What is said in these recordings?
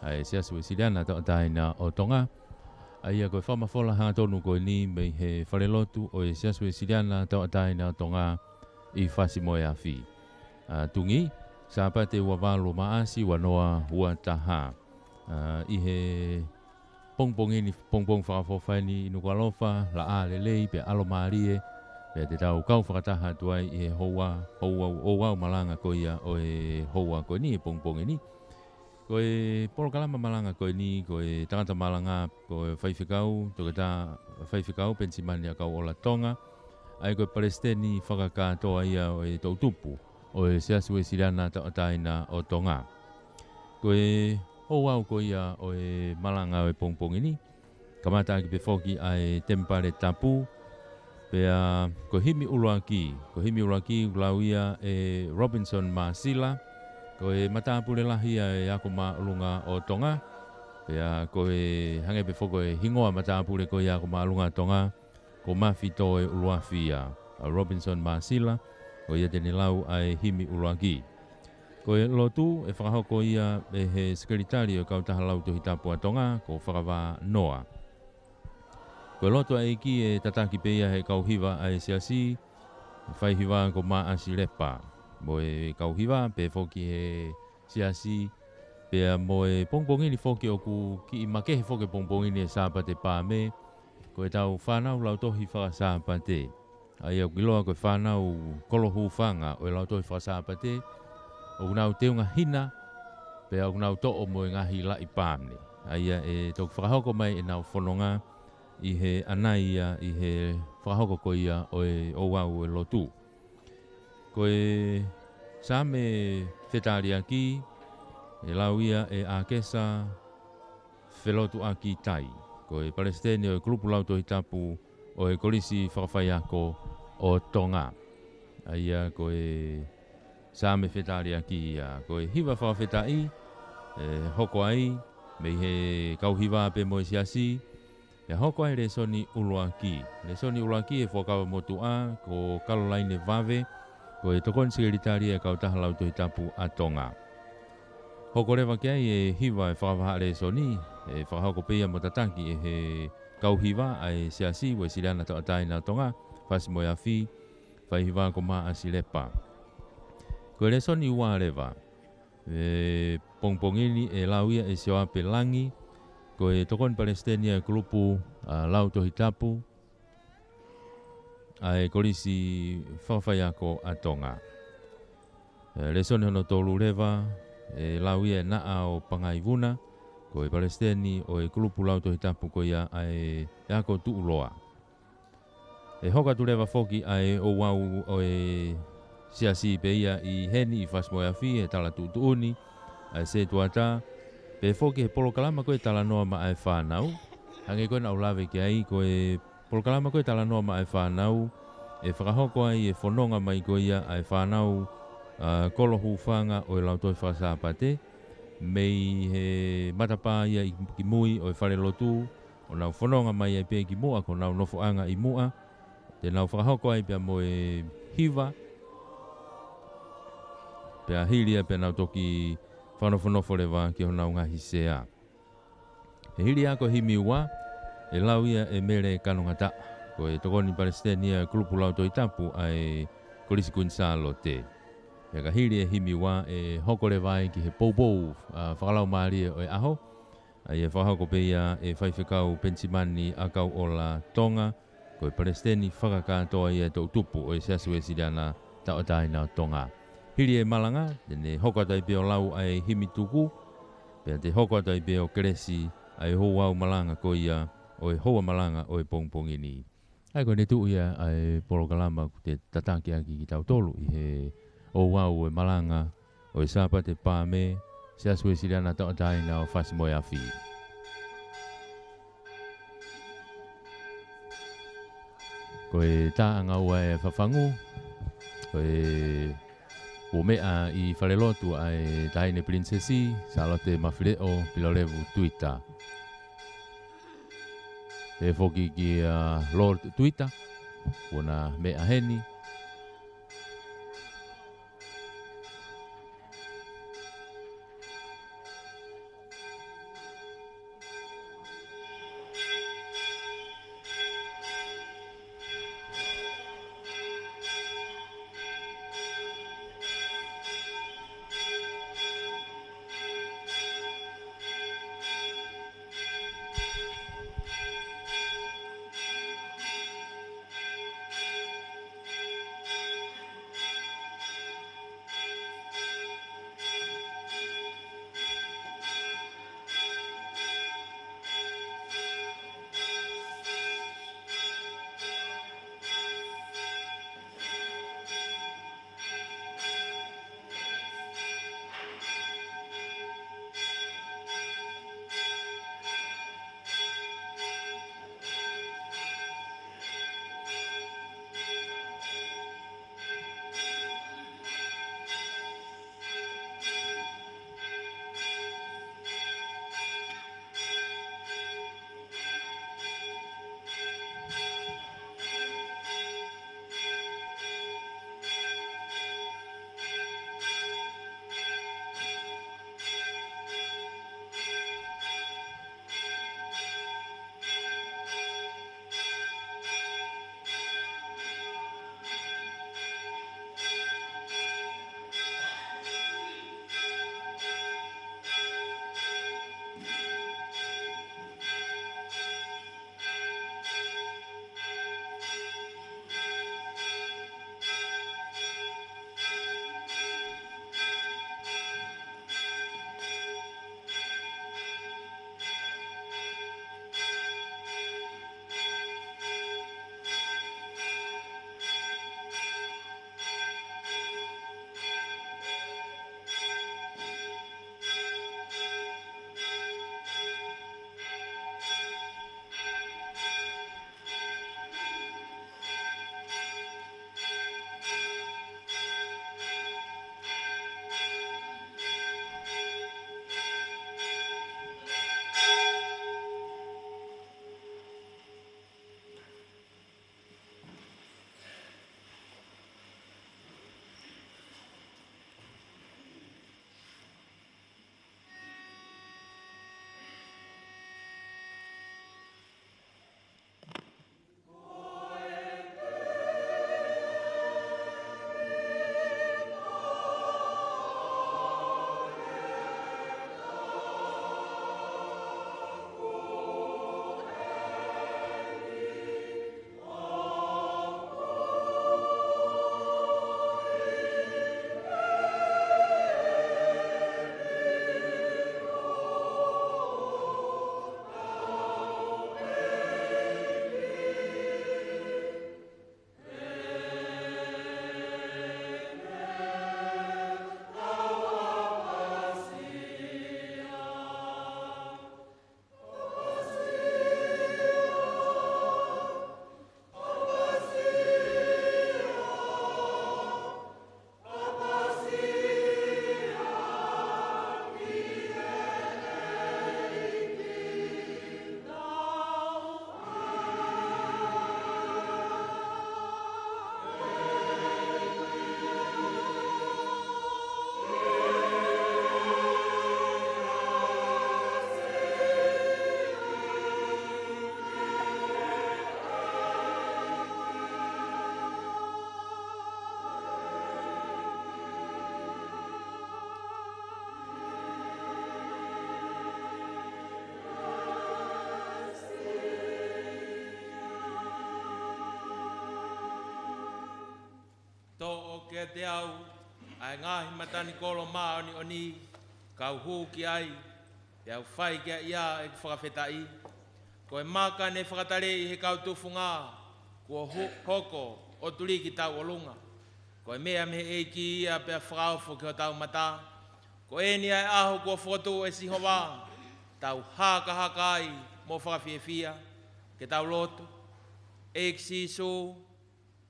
ai Siasi Uesiliana Tongatapu o Tonga. Ai koe whamafola hanga tonu koe ni me he wharelotu o Siasi Uesiliana Tongatapu o Tonga I Fasi moe Afi. Tungi, Sapate wawalo maasi wanoa hua taha. I he pongpongini pongpong whakawhawhaini inukwalofa la a lelei pe alo maarie pe te tau kau whakataha tuai I he hoa malanga koia o he hoa koe ni pongpongini. Koe polokalama malanga koe ni koe tangata malanga koe Faifekau Tongatapu Faifekau Penisimani Akauola Tonga. Ai koe Palestini whakakatoa ia o e Tongatapu o e Siasi Uesiliana Tongatapu o Tonga. Koe hoa ko ia o e malanga o e pongpongini. Kamata ki pe foki ai tempare tapu. Pea ko himi uruaki. Ko himi uruaki ulauia e Robinson Masila. Ko e matapu le lahi e ako maalunga o Tonga. Pea ko e hange pe foko e hingoa matapu le ko i ako maalunga Tonga. Ko mafito e uruafia Robinson Masila. Ko ia tene lau ai himi uruaki. Ko e lotu e whakahoko ia e he sekretari o kautaha lau Tongatapu a Tonga ko whakawa noa. Ko e lotu a eki e tataki peia he kauhiwa a e Siasi. Whaihiwa ko maasi lepa. Mo e kauhiwa pe foki he Siasi. Pea mo e pongpongini foki o ku ki I makehe foki pongpongini e Sapate Paame. Ko e tau whanau lau tohi whakasapate. Ai au kiloa ko e whanau kolohu whanga o e lau tohi whakasapate. O nau teunga hina, pe o nau to'o mo ngahi la I pāne. Aia e tōk whakahoko mai e nau whanonga I he anaia, I he whakahoko ko ia o e owau e lotu. Ko e same whetari aki, e lau ia e akesa whelotu aki tai. Ko e Palestini o e grupu lau Tongatapu o e kolisi whakawhaiako o Tonga. Aia ko e same whetari aki ia. Ko e hiwa whawhetai, hoko ai, me he kauhiwa pe mo Siasi, e hoko ai le soni uruaki. Le soni uruaki e whakawa motua, ko Caroline Vave, ko e tokon sekretari e kautaha lau Tongatapu a Tonga. Hoko rewa kia e hiwa e whakawaha le soni, e whakahoko peia mo tataki e he kauhiwa ai Siasi, Uesiliana Tongatapu a Tonga, Fasi moe Afi, whaihiwa ko maa asilepa. Ko le soni ua rewa, e pongpongini e lauia e sewa pe langi, ko e tokon Palestini e grupu lau Tongatapu, ai kolisi whawhaiako a Tonga. Le soni hono tolu rewa, e lauia e naa o pangaivuna, ko e Palestini o e grupu lau Tongatapu ko ia ai ako tuuloa. E hoka tu rewa foki ai o wau o e Siasi pe ia I heni I Fasi moe Afi e tala tutuuni ai se tuata pe foki he polokalama ko e tala noa ma ai whanau hange koe na ulawe ki ai ko e polokalama ko e tala noa ma ai whanau e whakahoko ai e whanonga mai ko ia ai whanau kolohu whanga o e lau toi whakasapate mei he matapa ia ki mui o e wharelotu o nau whanonga mai ai pe ki mua ko nau nofoanga I mua te nau whakahoko ai pia mo e hiwa pea hilia pea nau toki whanofo lewa ki honau ngahi sea. He hilia ko himi ua, e lau ia e mere kanongata, ko e tokoni Palestini e grupu lau Tongatapu ai kolisi kuin Sālote. Pea ka hilia himi ua e hoko lewa ki he poupou whakalau maari o e aho, ai e whakahoko peia e Faifekau Penisimani Akauola Tonga, ko e Palestini whakakatoa ia Tongatapu o e Siasi Uesiliana Tongatapu Tonga. Hiri e Malanga, tene hoko atai peo lau ai himi tuku, pea te hoko atai peo keresi ai houau malanga ko ia o e hoa malanga o e pongpongini. Ai ko ne tu ia ai polokalama te tataki aki ki tau tolu I he houau e malanga o e Sapate Paame, Siasi Uesiliana Tongatapu o Fasi moe Afi. Ko e taanga ua e whawhangu, ko e o mea I wharelotu ai taine princesi, Sālote Mafile'o, Pilolevu, Tuita. E foki ki Lord Tuita, ona mea heni. ke te au, ai ngahi matani kolo maa oni oni, kau hu ki ai, te au whai kia ia e whakawhetai. Ko e maka ne whakatarei he kau tufunga, kua hoko o turi ki tau olunga. Ko e mea me e ki ia pia whakaufu ki o tau mata. Ko e ni ai aho kua whotu e sihowa, tau haka ai mo whakawhiewhia, ke tau lotu, e kisisu,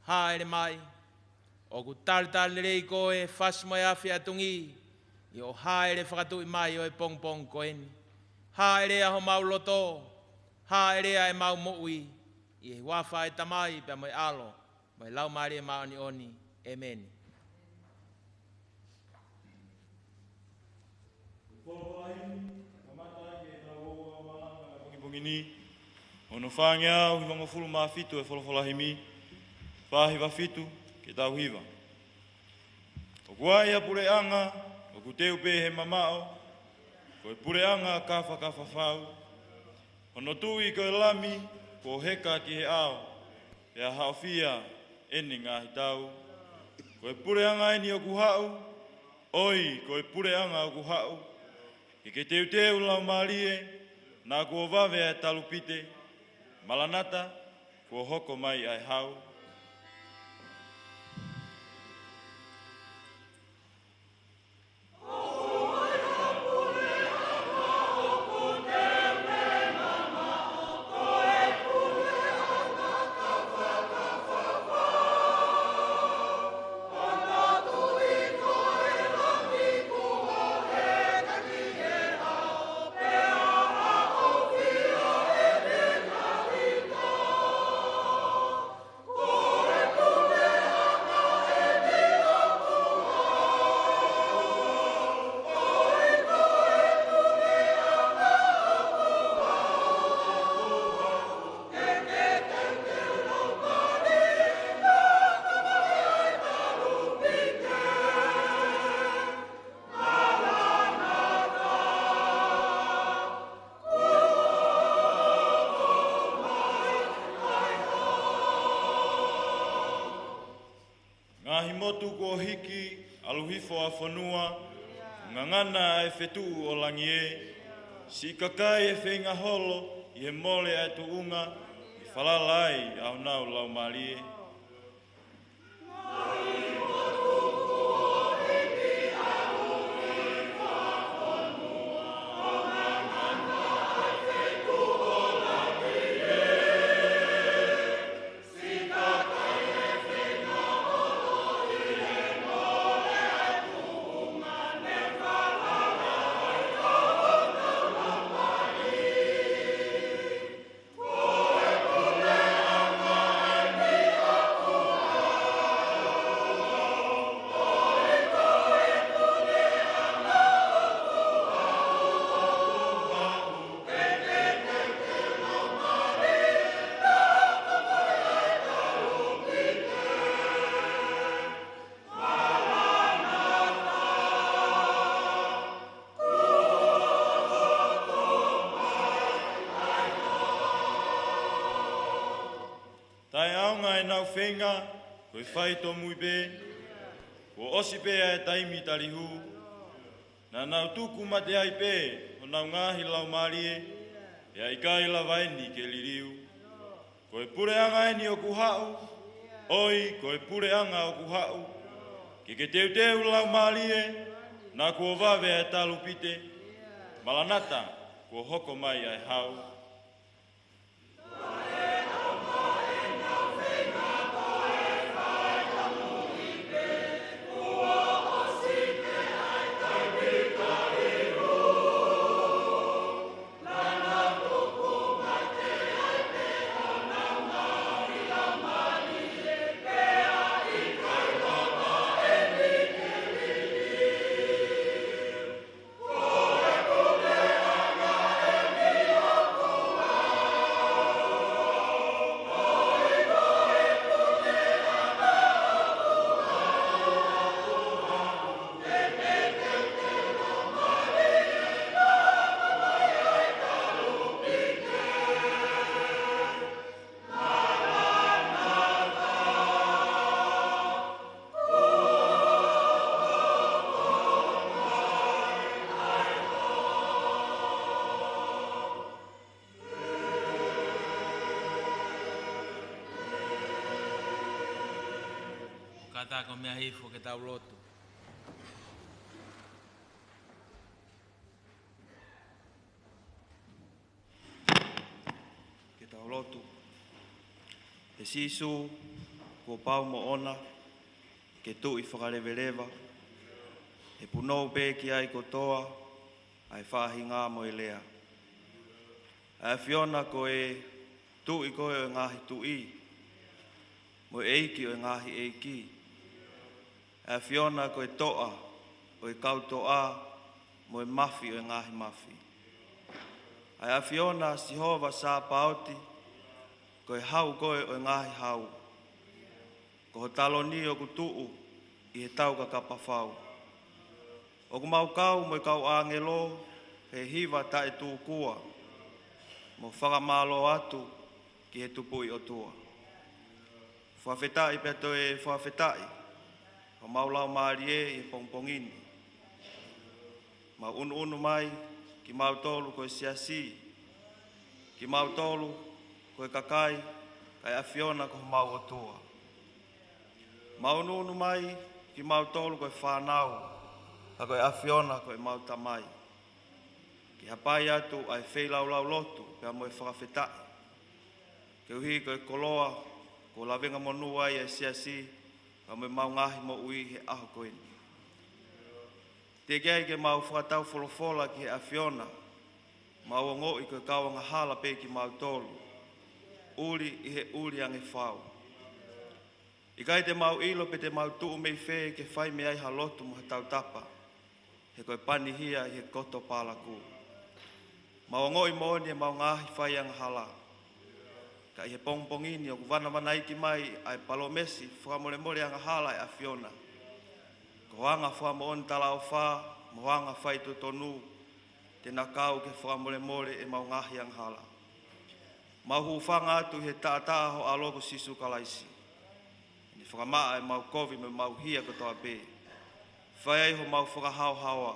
haere mai, o ku tali rei koe Fasi moe Afi a Tungi, i o haere whakatui mai o e pong koeni. Haere aho mau loto, haere a e mau moui, i e wafa e tamai pia moe alo, moe lau maari e maoni oni. Amen. Ono whāngia au hiwanga fulu mā fitu e wholawhalahimi, whāhiwa fitu ke tau hiwa. O kuai a pureanga, o ku teu pē he mamao, ko e pureanga kawha whau. Ono tui ko e lami, ko heka ki he ao, e a haofia ene ngāhi tau. Ko e pureanga eni o ku hau, oi ko e pureanga o ku hau. I ke teu lau mālie, nā kua wawe e talupite, malanata, kua hoko mai ai hau. Motu ko hiki, aluhifo a whanua, ngangana e whetu o langi e, si kakai e whenga holo, i he mole e tuunga, i whalalai au nau lau malie. Whenga, koe whai tō mui pē, ko osi pē e taimi tarihu, nā nau tuku mate ai pē, o nau ngāhi lau marie, e ai kai la vaini ke liriu. Koe pureanga eni o kuhau, oi koe pureanga o kuhau, ke teu lau marie, nā kua wawe e talupite, malanata, kua hoko mai ai hau. Tata ko mea hifo ke tau lotu. Ke tau lotu. E sisu, ko pau mo ona, ke tu I whakarewelewa. E punou pe ki ai kotoa, ai whahinga mo lea. A Fiona ko e tu I koe o ngahi tu I, mo eiki o ngahi eiki. A Fiona ko e toa, o e kautoa, mo e mafi o ngahi mafi. A Fiona Sihova Sāpaoti, ko e hau koe o ngahi hau. Ko ho taloni o kutuu, I he tau ka kapawhau. O ku mau kau mo I kau angelo, he hiva ta e tū kua. Mo whakamalo atu ki he tupui o tua. Whawhetai peto e whawhetai. O maulau maari I he pongpongini. Ma unu mai ki mau tolu ko e Siasi. Ki mau tolu ko e kakai kai a Fiona ko mau o tua. Ma unu mai ki mau tolu ko e whanau. Ka ko e a Fiona ko e mau tamai. Ki hapai atu ai wheilau lau lotu, pia mo e whakawhetai. Ke uhi ko e koloa, ko lawenga monu ai e Siasi, ka mo e mau ngahi mo ui he aho koeni. Te kei ke mau whakatau wholofola ki he a Fiona, mau ongo I ko e kauanga hala pe ki mau tolu. Uri I he uri ange whau. I kai te mau ilo pe te mau tuu mei whee ke whai me ai halotu mo he tautapa. He koe pani hia I he koto pālaku. Mau ngoi mooni e mau ngahi whai ang hala. Ka I he pongpongini o kuwana wanaiki mai ai palomesi whamole mole ang hala e a Fiona. Ko hanga whamoon tala o wha, mo hanga whai tutonu, te nakau ke whamole mole e mau ngahi ang hala. Mau hufanga atu he taataa ho alogo sisu kalaisi. Ni whakamaa e mau kovi me mau hia kotoa pe. Whai ho mau whakahau hawa.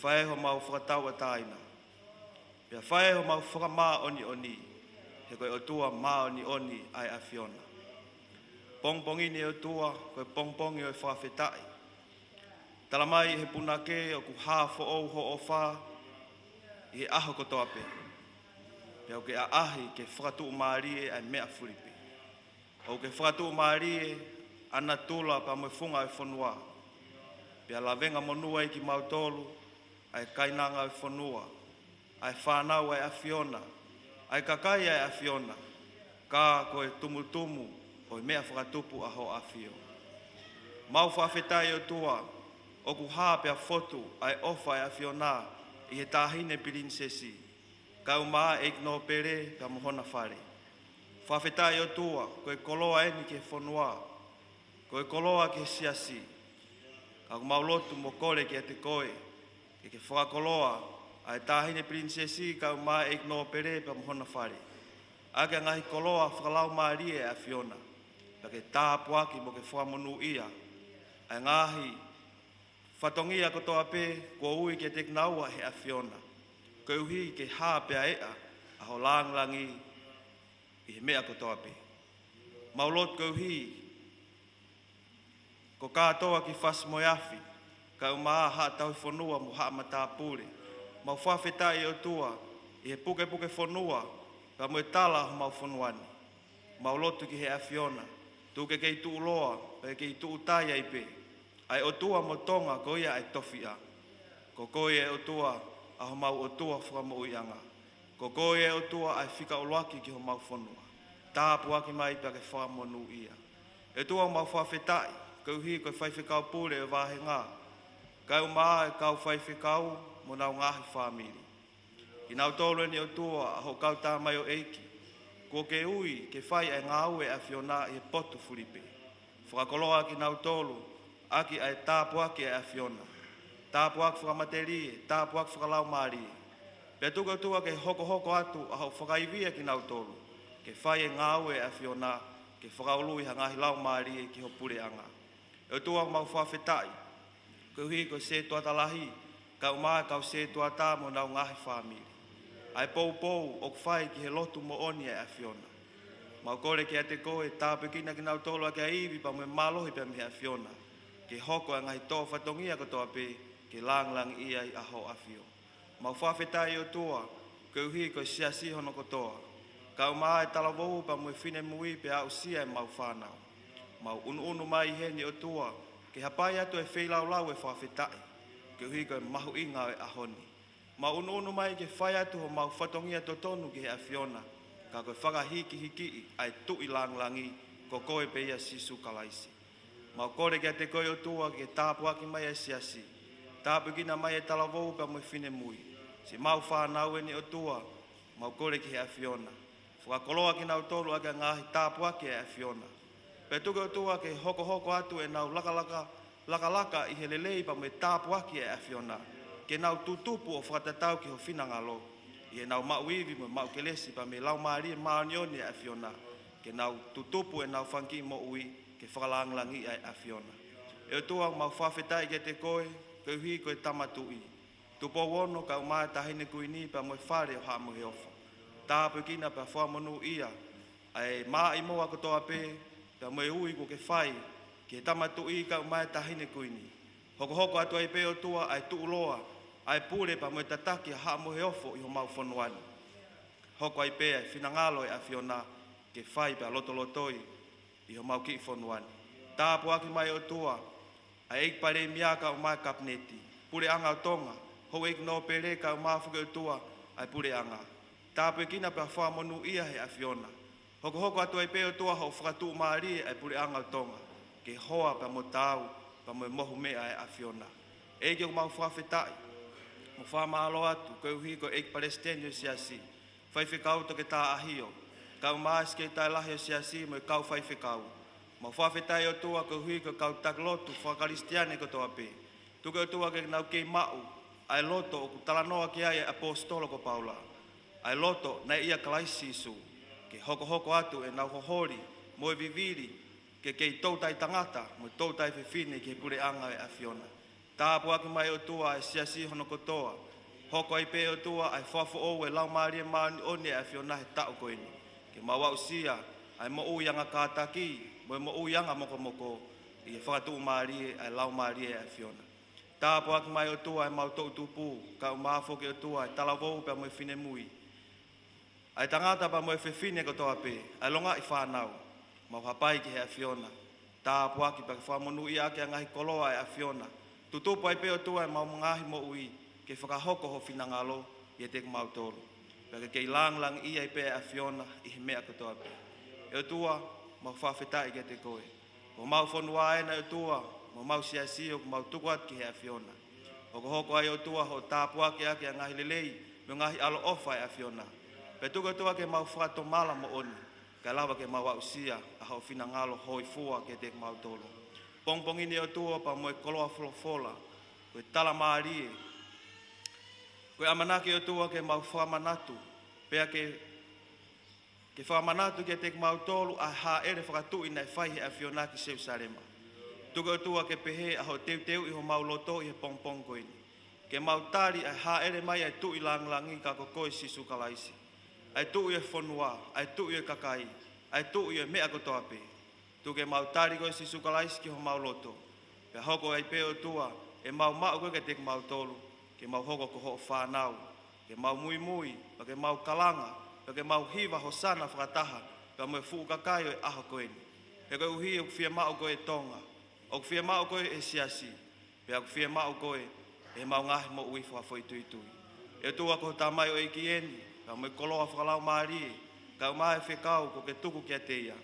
Whai ho mau whakatau ataina. Pia whai ho mau whakamaa oni. He koe o tua maa oni ai a Fiona. Pongpongini o tua, koe pongpongi o e whawhetai. Talamai he punake o ku hāfo ou ho o wha, I he aho kotoa pe. Pia o ke a ahi ke whakatu maarie ai mea furipe. O ke whakatu maarie ana tula pa mo funga e whanua. Pia lawenga monua I ki mautolu, ai kainanga e whanua. Ai whanau ai a Fiona, ai kakai ai a Fiona, ka koe tumutumu o mea whakatupu aho a Fio. Mau whawhetai o tua, o ku hāpea fotu ai ofa ai a Fiona I he tāhine pirinsesi, ka umaa e no pere ka mohona whare. Whawhetai o tua, koe koloa eni ke whanua, koe koloa ke Siasi, ka kumaulotu mo kore ke te koe, ke whakakoloa, ai tāhine prinsesi ka umaa e no pere pa mohona whare. Ake ngahi koloa whakalau maarie a Fiona, pa ke tāpuaki mo ke whamonu ia, ai ngahi whatongia kotoa pe, kua ui ke teknaua he a Fiona, koe uhi ke hāpea ea, aho langlangi I he mea kotoa pe. Maulot koe uhi, ko kātoa ki Fasi moe Afi, ka umaa haa tau whanua mo haa matāpure. Mau whawhetai o tua, I he puke whanua, ka mo e tala ho mau whanuani. Mau lotu ki he a Fiona, tuke kei tuu loa, pe kei tuu tai ai pe. Ai o tua mo tonga ko ia ai tofia. Ko koe e o tua, aho mau o tua whakamo uianga. Ko koe e o tua ai whika o loaki ki ho mau whanua. Tāpu aki mai pe ke whamonu ia. E tua mau whawhetai, ko uhi ko Faifekau pure e wahe ngā. Kau maa e kau Faifekau, mo nau ngahi whamiri. I nau tolu ni o tua, aho kau tā mai o eiki. Ko ke ui, ke whai e ngā ue a Fiona I he potu furipe. Whakakoloa ki nau tolu, aki ai tāpu aki e a Fiona. Tāpu aki whakamaterie, tāpu aki whakalau maarie. Pea tuka tua ke hoko atu, aho whakaivia ki nau tolu. Ke whai e ngā ue a Fiona, ke whakaului hangahi lau maarie ki ho pure anga. E tua mau whawhetai, ko hui ko se tua talahi, ka umaa kau se tua tā mo nau ngahi whamiri. Ai pou o kwhai ki he lotu mo oni a Fiona. Mau kore ke te koe, tāpe kina ki nau tolo ake aiwi pa moe malohi pa miha Fiona. Ke hoko a ngai tō whatongia ko toa pe, ke lang ia I aho Afio. Mau whawhetai o toa, ke uhi ko Siasi hono ko toa. Kau maa e talavou pa moe fine mui pe au sia e mau whanau. Mau unu mai heni o toa, ke hapai atu e wheilau lau e whawhetai. Ke uhi ko e mahu inga e ahoni. Mau unu mai ke whai atu ho mau whatongia totonu ki he a Fiona. Ka koe whakahiki ai tui langi ko koe pe ia sisu kalaisi. Mau kore kia te koe o tua ke tāpu aki mai e Siasi. Tāpu kina mai e talavou pa moe fine mui. Si mau whanau e ni o tua, mau kore ki he a Fiona. Whakakoloa ki nau tolu ake ngahi tāpu aki e a Fiona. Pe tuke o tua ke hoko atu e nau laka I he lelei pa moe tāpu aki e a Fiona. Ke nau tutupu o whakatatau ki ho whinangalo. I nau mauivi mo mau kelesi pa me lau maari e maanioni a Fiona. Ke nau tutupu e nau whanki mo ui ke whakalanglangi a Fiona. E o tua mau whawhetai ke te koe, ke uhi koe tamatui. Tupo wono ka umai tahine kuini pa moe whare o haa mohe ofa. Tāpu kina pa whamonu ia, ai maa I moa kotoa pe, pa moe ui ko ke whai, ke tamatui ka umai tahine kuini. Hoko atu ai pe o tua ai tuuloa, ai pure pa moe tataki a haa mohe ofo I ho mau whanuani. Hoko ai pe ai whinangalo e a Fiona ke whai pa lotolotoi I ho mau ki whanuani. Tāpu aki mai o tua, ai eik pare miaka o mai kapneti. Pure anga o Tonga, ho eik no pere ka o maafuke o tua, ai pure anga. Tāpu e kina pa whamonu ia he a Fiona. Hoko atu ai pe o tua ho whakatu maari ai pure anga o Tonga. Ke hoa pa mo tau, pa mo mohu mea e a Fiona. Eiki o mau whawhetai. Mo whamalo atu, koe uhi ko eik Palestine o Siasi. Faifekau to ke tā ahio. Kau maas ke tai lahi o Siasi mo kau Faifekau. Mo whawhetai o tua ko hui ko kau taklotu whakaristiane ko toa pe. Tuke o tua ke nau kei mau. Ai loto o kutalanoa ki ai apostolo ko Paula. Ai loto na ia kalaisi isu. Ke hoko atu e nau hohori mo e viviri. Ke kei tautai tangata mo tautai whiwhine ke pure anga e a Fiona. Tāpu aki mai o tua e Siasi hono kotoa. Hoko ai pe o tua ai whafo o e lau maari e maani one e a Fiona he tau koini. Ke mawau sia ai mo uianga kātaki, mo uianga moko I e whakatu maari ai lau maari e a Fiona. Tāpu aki mai o tua ai mau tau tupu, ka o maafoke o tua ai talavou pe mo e whine mui. Ai tangata pa mo e whiwhine kotoa pe, ai longa I whanau, mau hapai ki he a Fiona. Tāpu aki pa whamonu I ake a ngahi koloa e a Fiona. Tutupu ai pe o tua e mau ngahi mo ui, ke whakahoko ho whinangalo I e te mau tolu. Peke kei lang I ai pe a Fiona I he mea kotoa pe. E o tua, mau whawhetai ke te koe. Ko mau whanua e na o tua, mau Siasi o mau tukuat ki he a Fiona. Hoko ai o tua ho tāpu ake a ngahi lelei, me ngahi alo ofa e a Fiona. Pe tuku o tua ke mau whatomala mo oni, ka lawa ke mau ausia a ho whinangalo hoi fua ke te mau tolu. Pongpongini o tua pa moe koloa fola, koe tala maarie. Koe amanake o tua ke mau whamanatu, pea ke whamanatu ke te mau tolu a ha ere whakatu ina e whaihe a Fiona ki Seusarema. Tuke o tua ke pehe a ho teu I ho mau loto I he pongpong koini. Ke mau tari a ha ere mai ai tui langlangi ka koe sisu kalaisi. Ai tui e whanua, ai tui e kakai, ai tui e mea kotoa pe. Tuke mau tari koe sisu kalaisi ki ho mau loto. Pe hoko ai pe o tua e mau koe ke te mau tolu. Ke mau hoko ko ho whanau, ke mau mui, pa ke mau kalanga, pa ke mau hiva ho sana whakataha, pa mo e fuu kakaio e aho koeni. Pe koe uhi o whia mao koe Tonga, o whia mao koe e Siasi, pe o whia mao koe e mau ngahi mo ui whawhoi tui. E tua ko tamai o eiki eni, pa mo e koloa whakalau maari, ka umai Faifekau ko ke tuku kia te ia.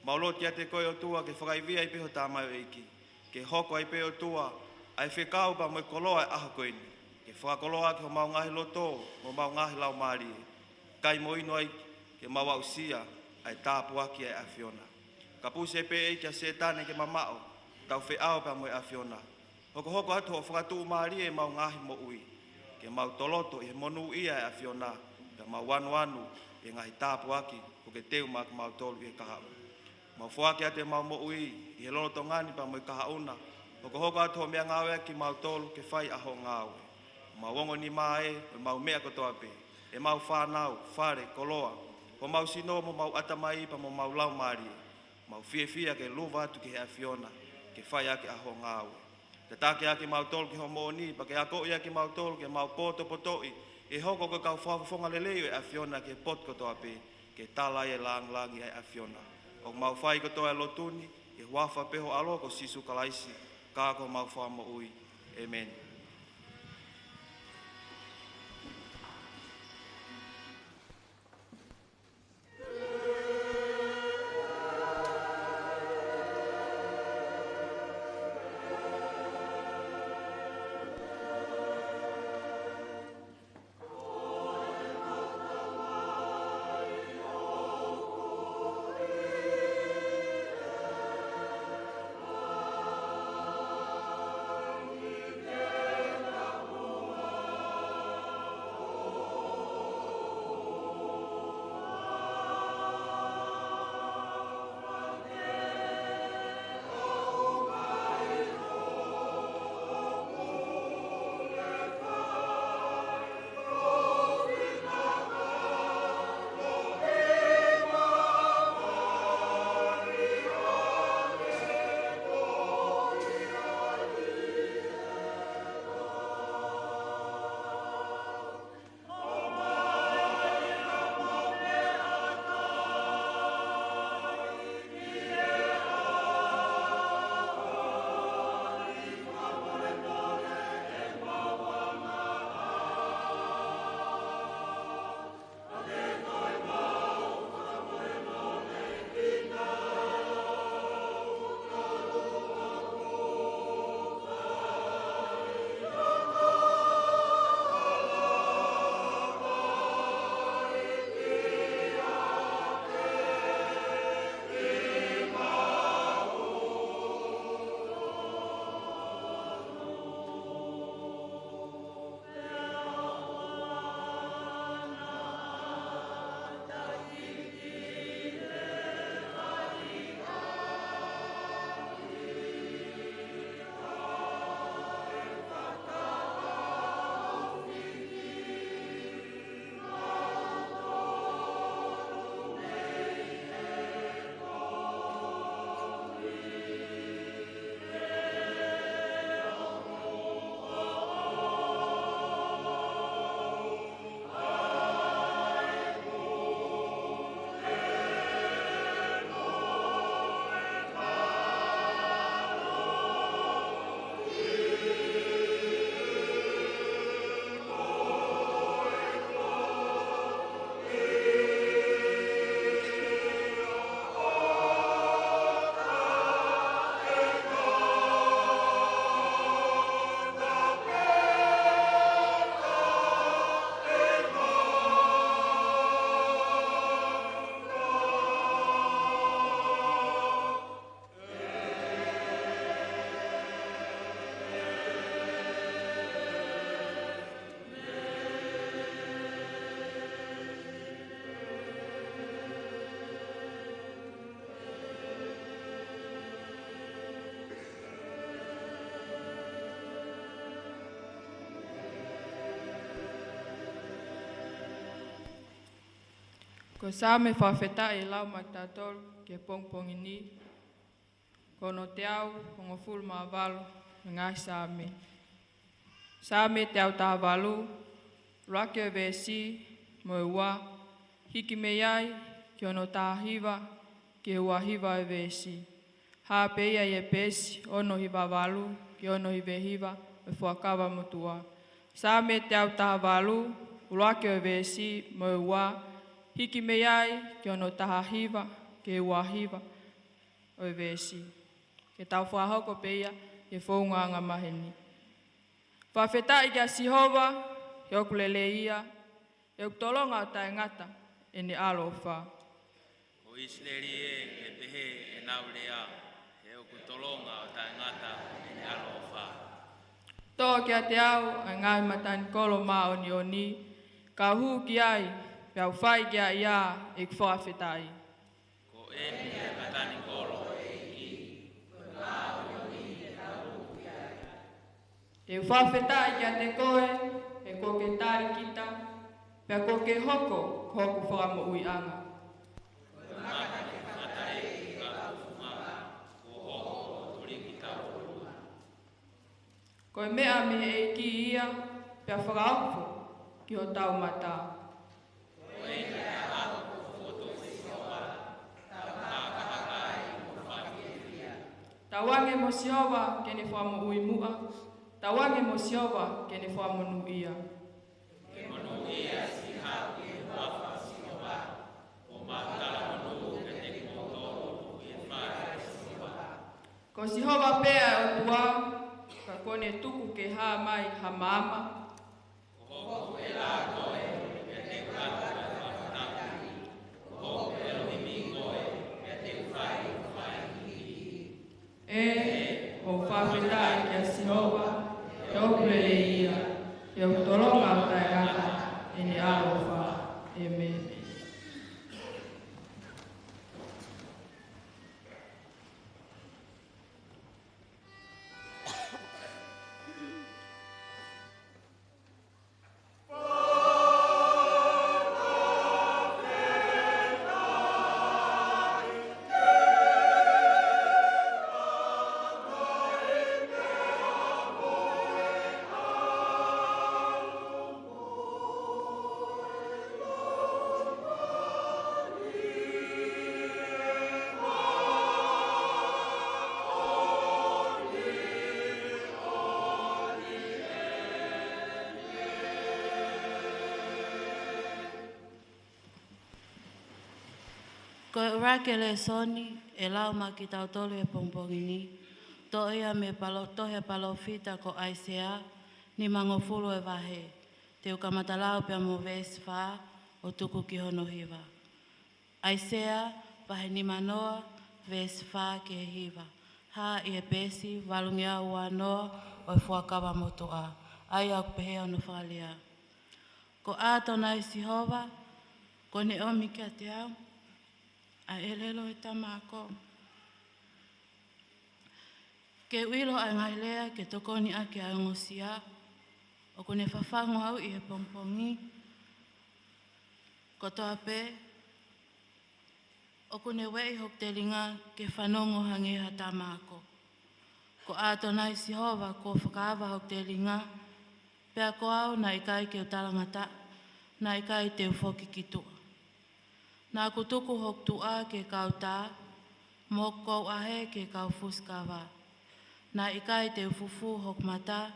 Maulo kia te koe o tua ke whakaivia I peho tamai o eiki, ke hoko ai pe o tua, ai Faifekau pa mo e koloa e aho koeni. Ke whakakoloa ki ho mau ngahi loto, mo mau ngahi lau maari. Kai mo ino ai ke mau ausia, ai tāpu aki ai a Fiona. Ka puse pe ei kia setane ke mamao, tau whiao pa mo e a Fiona. Hoko atu ho whakatu maari e mau ngahi mo ui. Ke mau toloto I he monu ia e a Fiona, pe mau wanu e ngahi tāpu aki, ko ke teu mak mau tolu I he kahau. Mau whaki ate mau mo ui, I he lono tongani pa mo e kahauna. Hoko atu ho mea ngawe ki mau tolu ke whai aho ngawe. Mau wongo ni mae, mau mea kotoa pe. E mau whanau, whare, koloa. Ko mau sino mo mau atamai pa mo mau lau mari. Mau fia ke luva atu ke afiona ke fai ake aho ngau. Te take ake mau tol ke homoni pa ke ako ia ke mau tol ke mau poto potoi. E hoko ko kau whafonga leleo e afiona ke pot koto ape ke tala e lang langi e afiona. O mau fai koto e lotuni e wafa peho alo ko sisu kalaisi ka ko mau whamo ui. Amen. Ko sa me whawheta e lau mai tātou ke pongpong ini. Ko no te au, ko ngā fulu mā walu, ngā sa me. Sa me te au tā walu, rake o FWC, moe ua, hiki me iai, ki ono tā hiwa, ki ua hiwa o FWC. Hā pe ia e pesi, ono hiwa walu, ki ono hiwe hiwa, e whakawa mutua. Sa me te au tā walu, rake o FWC, moe ua, hiki me iai, ki ono taha hiwa, ke ua hiwa, o FWC. Ke tau whahoko pe ia, e whaunganga maheni. Whawhetai kia sihova, he okulele ia, e ukutolonga o tae ngata, e ne alo wha. O Uesiliana e pehe e naulea, he ukutolonga o tae ngata, e ne alo wha. Tō kia te au, a ngai matani kolo mā oni oni, ka hū ki ai, pia whai kia ia, e kwhawhetai. Ko emi e matani kolo, Te whawhetai kia te koe, e ko ke tari kita, pia ko ke hoko, ko hoku whakamo ui anga. Koe mea me e ki ia pia whakaafo ki o tau mata. Tawange mo siowa ke ne whamu uimua, tawange mo siowa ke ne whamu nuia. Ke monu ia si hau i wafa siowa, o matala monu ke te kotoro i whae siowa. Ko si hova pea o tua, ka kone tuku ke ha mai ha mama. Ko e la koe ke te kata e whakataki, ko e lohi mi koe ke te whai whai e o whawhetai kia Sihova, e opere ia, e o toronga o tai gata, e ne alofa, Amen. Ko e urakele soni e lau ma ki tau tolu e pongpongini, to ia me tohe palofita ko aisea ni mangofulu e wahe, te ukamatalau pia mo ves wha o tuku ki hono hiva. Aisea wahe ni manoa ves wha ki he hiva, ha i e pesi walungia ua noa o e fuakawa motoa, ai au pehe ono whalia. Ko ato nai Sihova, ko ne omi kia te au, a elelo e tamako. Ke uilo a ngailea ke tokoni ake a ngosia, o kone whawhango au i he pongpongi, ko toa pe, o kone wei hok te ringa ke whanongo hange ha tamako. Ko ato nai Sihova ko whakaawa hok te ringa, pea ko au na ikai ke utalangata, na ikai te ufoki ki tua. Nā kutuku hok tua ke kau tā, mō kou ahe ke kau fuskawa. Nā ikai te ufufu hok mata,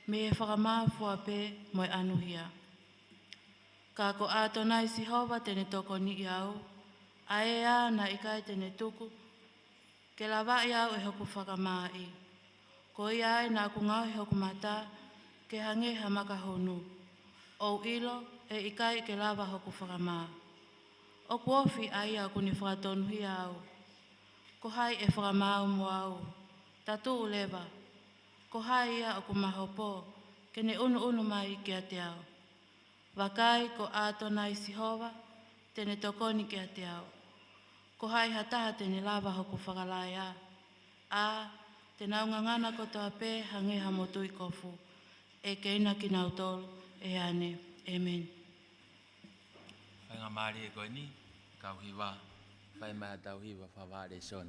me e whakamāfua pe moe anuhia. Ka ko ato nai Sihova tene toko ni iau, a e a nā ikai tene tuku, ke lawa iau e hoku whakamai. Ko ia e nā kungau e hoku mata, ke hange ha makahonu. O ilo e ikai ke lawa hoku whakamai. O kuofi ai au kuni whakatonuhi au. Ko hai e whakamau mo au. Tatu ulewa. Ko hai ia o kumahopo. Ke ne unu mai kia te au. Wakai ko ato nai Sihova. Tene tokoni kia te au. Ko hai hataha tene lava hoku whakalaya. A, te naungangana ko toa pe hangeha motui kofu. E keina ki nau tolu. E ane. Amen. Whainga maari e koe ni, kau hiwa, whai mai tau hiwa whaware son.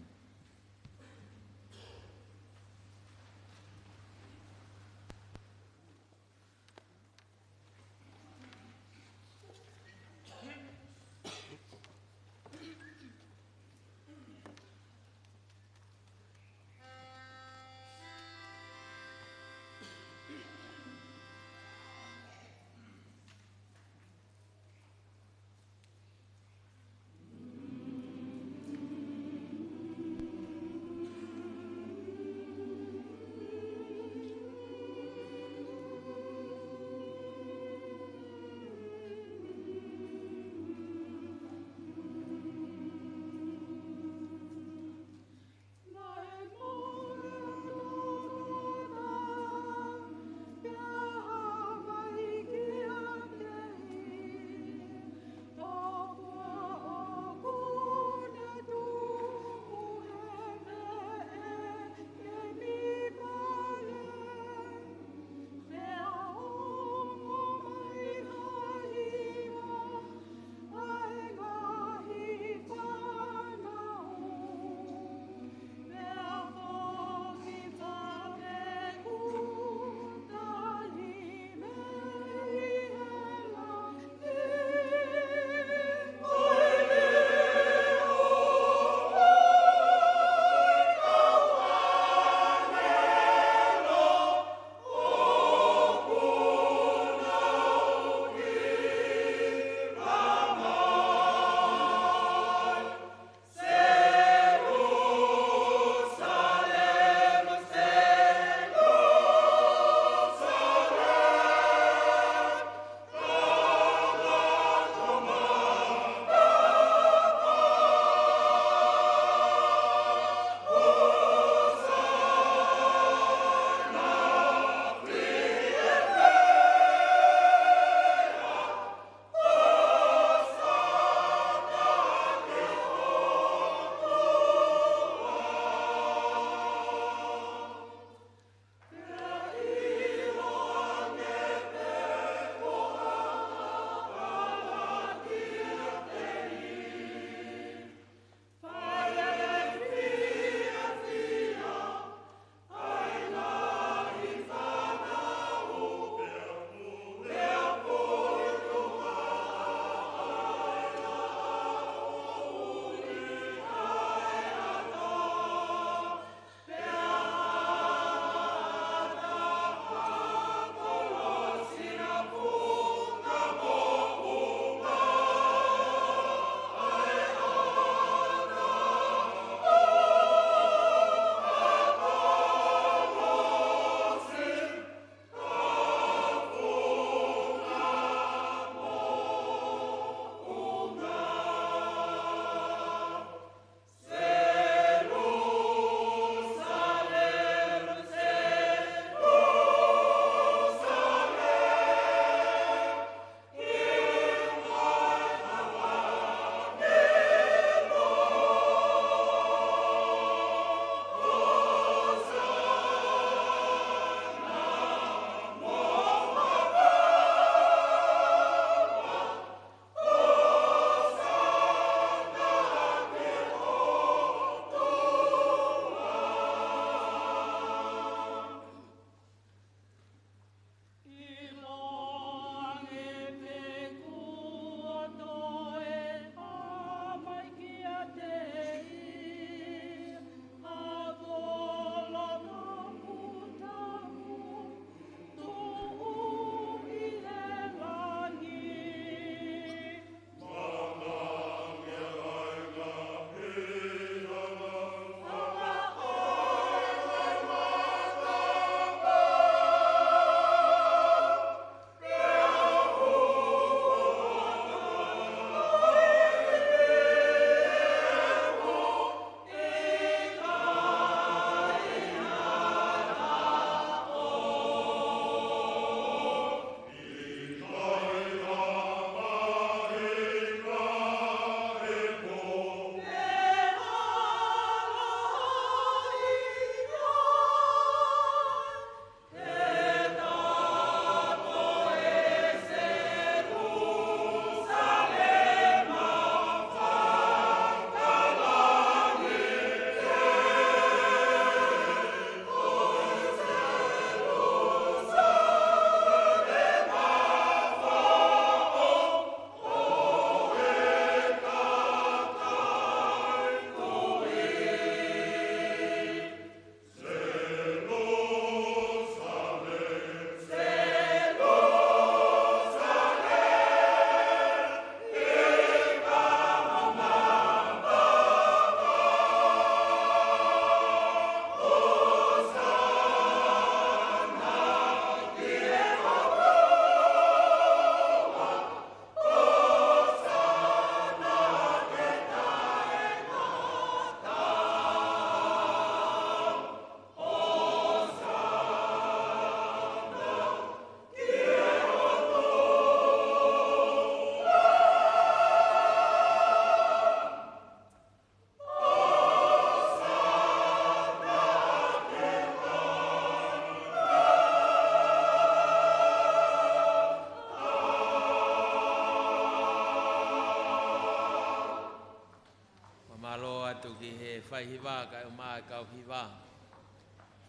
fai hiva ka o mai ka hiva.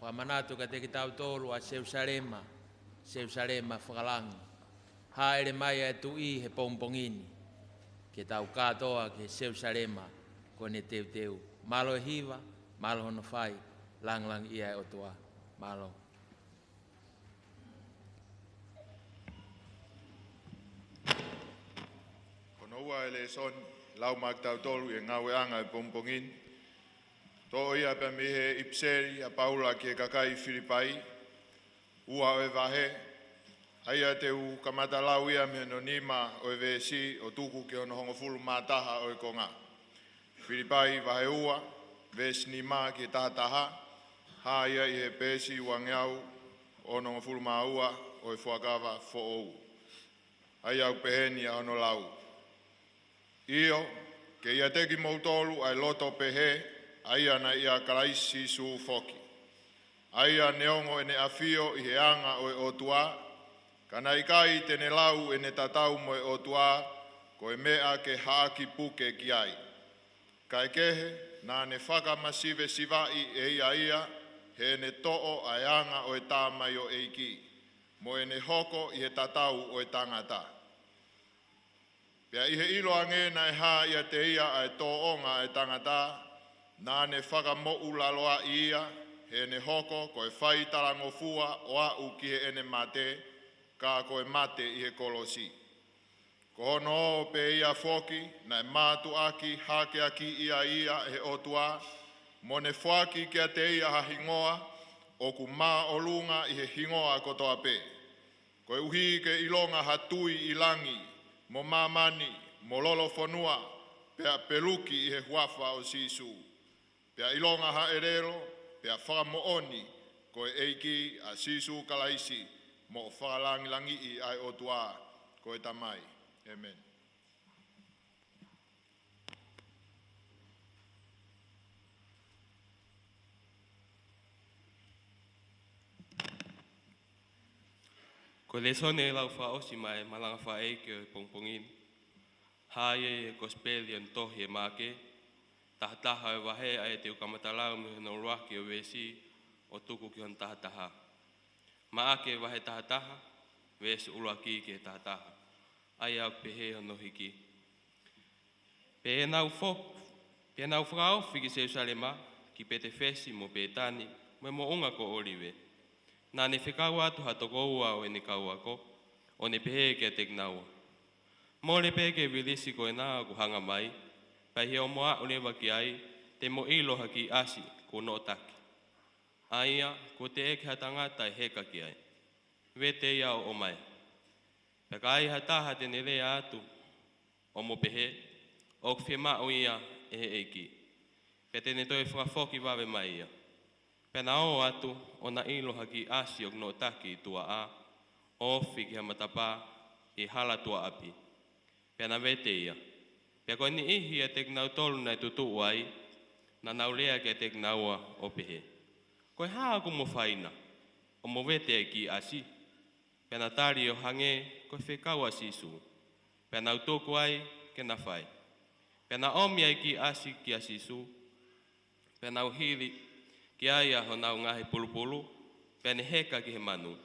Fa manatu ka te ki tau tolu a Seusalema whakalangi. Ha ere mai e tu I he pompongini. Ke tau katoa ke Seusalema ko ne teu. Malo e hiva, malo hono fai, lang ia e o tua. Malo. Ua ele son lau mak tau tolu e ngawe anga e pompongin. To ia pe mihe ipseri a paula ki e kakai Filipai. Ua o e vahe. Aia te u kamata lau ia me no nima o e FWC o tuku ke ono hongo fulu mātaha o e konga. Filipai vahe ua, ves nima ki e tahataha. Ha ia I he pesi wangeau o no hongo fulu ua o e fuakawa fo ou. Aia u peheni a ono lau. Io, ke ia teki mautolu ai loto pehe, aia na ia karaisi su foki. Aia neongo ene afio I he anga o e otua, kana ikai tene lau ene tatau mo e otua, ko e mea ke haaki puke ki ai. Kai kehe, na ne whaka masive sivai e ia, he ne to'o ai anga o e tāmai o eiki, mo ene hoko I he tatau o e tangata. Pea I he ilo angena e ha ia te ia ai tō onga e tangata, nā ne whakamo'u laloa ia, he ne hoko ko e whai tarangofua o au ki he ene mate, ka ko e mate I he kolosi. Ko hono o pe ia foki, na e mātu aki, hake aki ia he otua, mo ne whaki kia te ia ha hingoa, o ku mā olunga I he hingoa kotoa pe. Ko e uhi ke ilonga hatui I langi, mo mamani, mo lolo fonua, pea peluki I he huafa o sisu. Pea ilonga ha erero, pea whakamooni, ko e eiki a sisu kalaisi, mo whakalangi I ai otua, ko e tamai. Amen. Ko le sone lau whaosi mai malanga whae ke o pongpongin. Hae e gospeli an tohi e make. Tahataha e wahe a e te ukamatarau mi hana uruaki o wesi o tuku ki hon tahataha. Maake wahe tahataha, wesi uruaki ke tahataha. Ai au pehe hano hiki. Pe e nau whakao whiki Seusalema ki pete Fasi moe Tani, mo unga ko oriwe. Nā ne whekau atu hatoko ua o e ne kau ako, o ne pehe ke te knaua. Mō le pehe ke wilisi ko e nā ku hanga mai, pai he o moa o lewa ki ai, te mo iloha ki asi ko no taki. Aia, ko te eke hatangata e heka ki ai. We te ia o mai. Peka ai hataha te ne lea atu, o mo pehe, o kwhema o ia e he eiki. Pe te ne toi whakafoki wawe mai ia. Pena o atu o na iloha ki asi o no taki tua a, ofi ki hamatapa I hala tua api. Pena vete ia. Pea koe ni ihi e te knau tolu nei tutu ai, na naulea ke te knaua o pehe. Koe haa ku mo whaina, o mo vete ki asi. Pena tari o hange, koe whekau asisu. Pena utoku ai, ke na whai. Pena omi ai ki asi ki asisu. Pena uhili, ki aia ho nau ngahi pulupulu, pea ne heka ki he manu.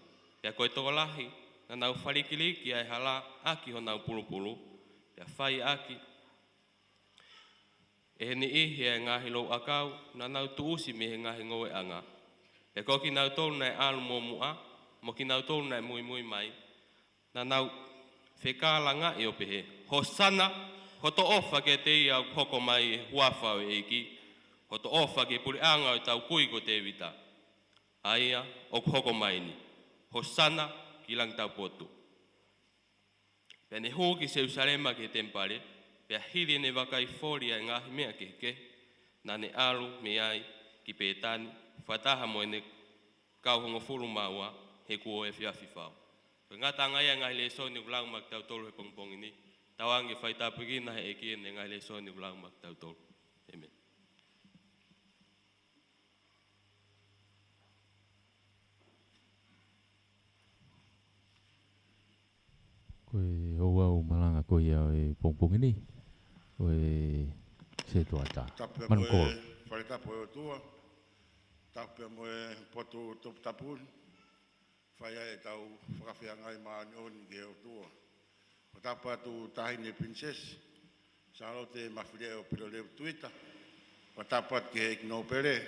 Pea koe tokolahi, na nau wharikili ki ai hala aki ho nau pulupulu, pea whai aki. E he ni ihi e ngahi lou akau, na nau tuusi me he ngahi ngoe anga. Pea ko ki nau tolu nai alu mo mua, mo ki nau tolu nai mui mai, na nau whekālanga I o pehe. Ho sana, ho to ofa ke te ia hoko mai huafa o eiki, ho to ofa ke puri anga o tau kui ko te vita. Aia, o hoko maini. Ho sana ki lang tau potu. Pea ne hō ki Seusalema ke tempare, pea hiri ne wakai fōria e ngahi mea ke, na ne alu me ai ki pētani, whataha mo ne kauhongo furu maua, he kuo e whiawhiwhau. Pea ngata ngai ngahi le soni ulang mak tau tolu he pongpongi ni, tawangi whaitapukina he eki ne ngahi le soni ulang mak tau tolu. Amen. Koe oa o malanga koe au e pongpongi ni. Koe se tuata. Manukolo. wharetapo e o tua, tapu pe moe poto Tongatapu, whaia e tau whakawhiangai maani oni ke o tua. O tapu atu tahine princess, Sālote Mafile'o Pilolevu Tuita, o tapu atu ke no pere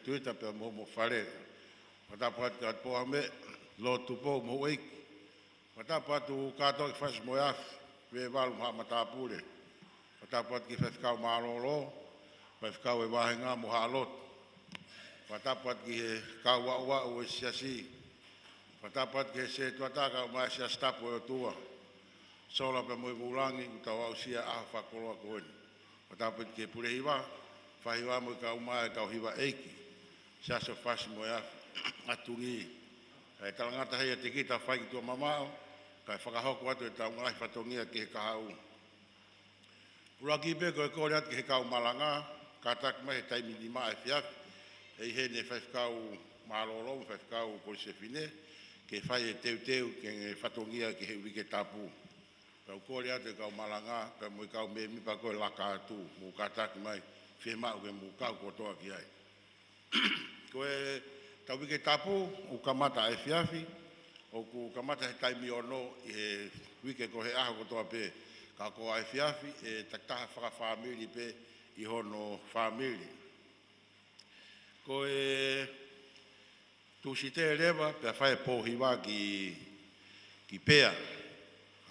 Tuita pe mo whare. O tapu atu ke atu poha me, lo tupo mo eiki. O tapu atu kātoa ki Fasi moe Afi, we walu maa matapure. O tapu atu ki Faifekau mārolo, Faifekau e wahenga mo Sālote. O tapu atu ki he kau wa'u e Siasi. O tapu atu ki he se tuataka o mai Siasi tapu e o tua. Sola pe moe mulangi, utau au sia aha whakoloa koeni. O tapu atu ki he purehiwa, whahiwa mo i kau mai kau hiwa eiki. Siasi o Fasi moe Afi, a Tungi. E talangata hei a te kita whai ki tua mamao, kai whakahoko atu e tau ngai whatongia ki he kahau. Uraki pe koe kore atu ki he kau Malanga, ka tak mai he taimi ni maa e whiafi, e he ne Faifekau mārolo, Faifekau korisefine, ke whai e teu ke nge whatongia ki he wike tapu. Pau kore atu e kau Malanga, pe mo i kau me mipa koe laka atu, mo ka tak mai, whie mau ke mo kau kotoa ki ai. Koe tau wike tapu, u kamata e whiafi, o ku kamata he taimi ono i he wike ko he aho kotoa pe ka koa e whiafi e taktaha whakawhamiri pe i hono whamiri. Ko e tūsite e rewa pe a whae pōhiwa ki pēa.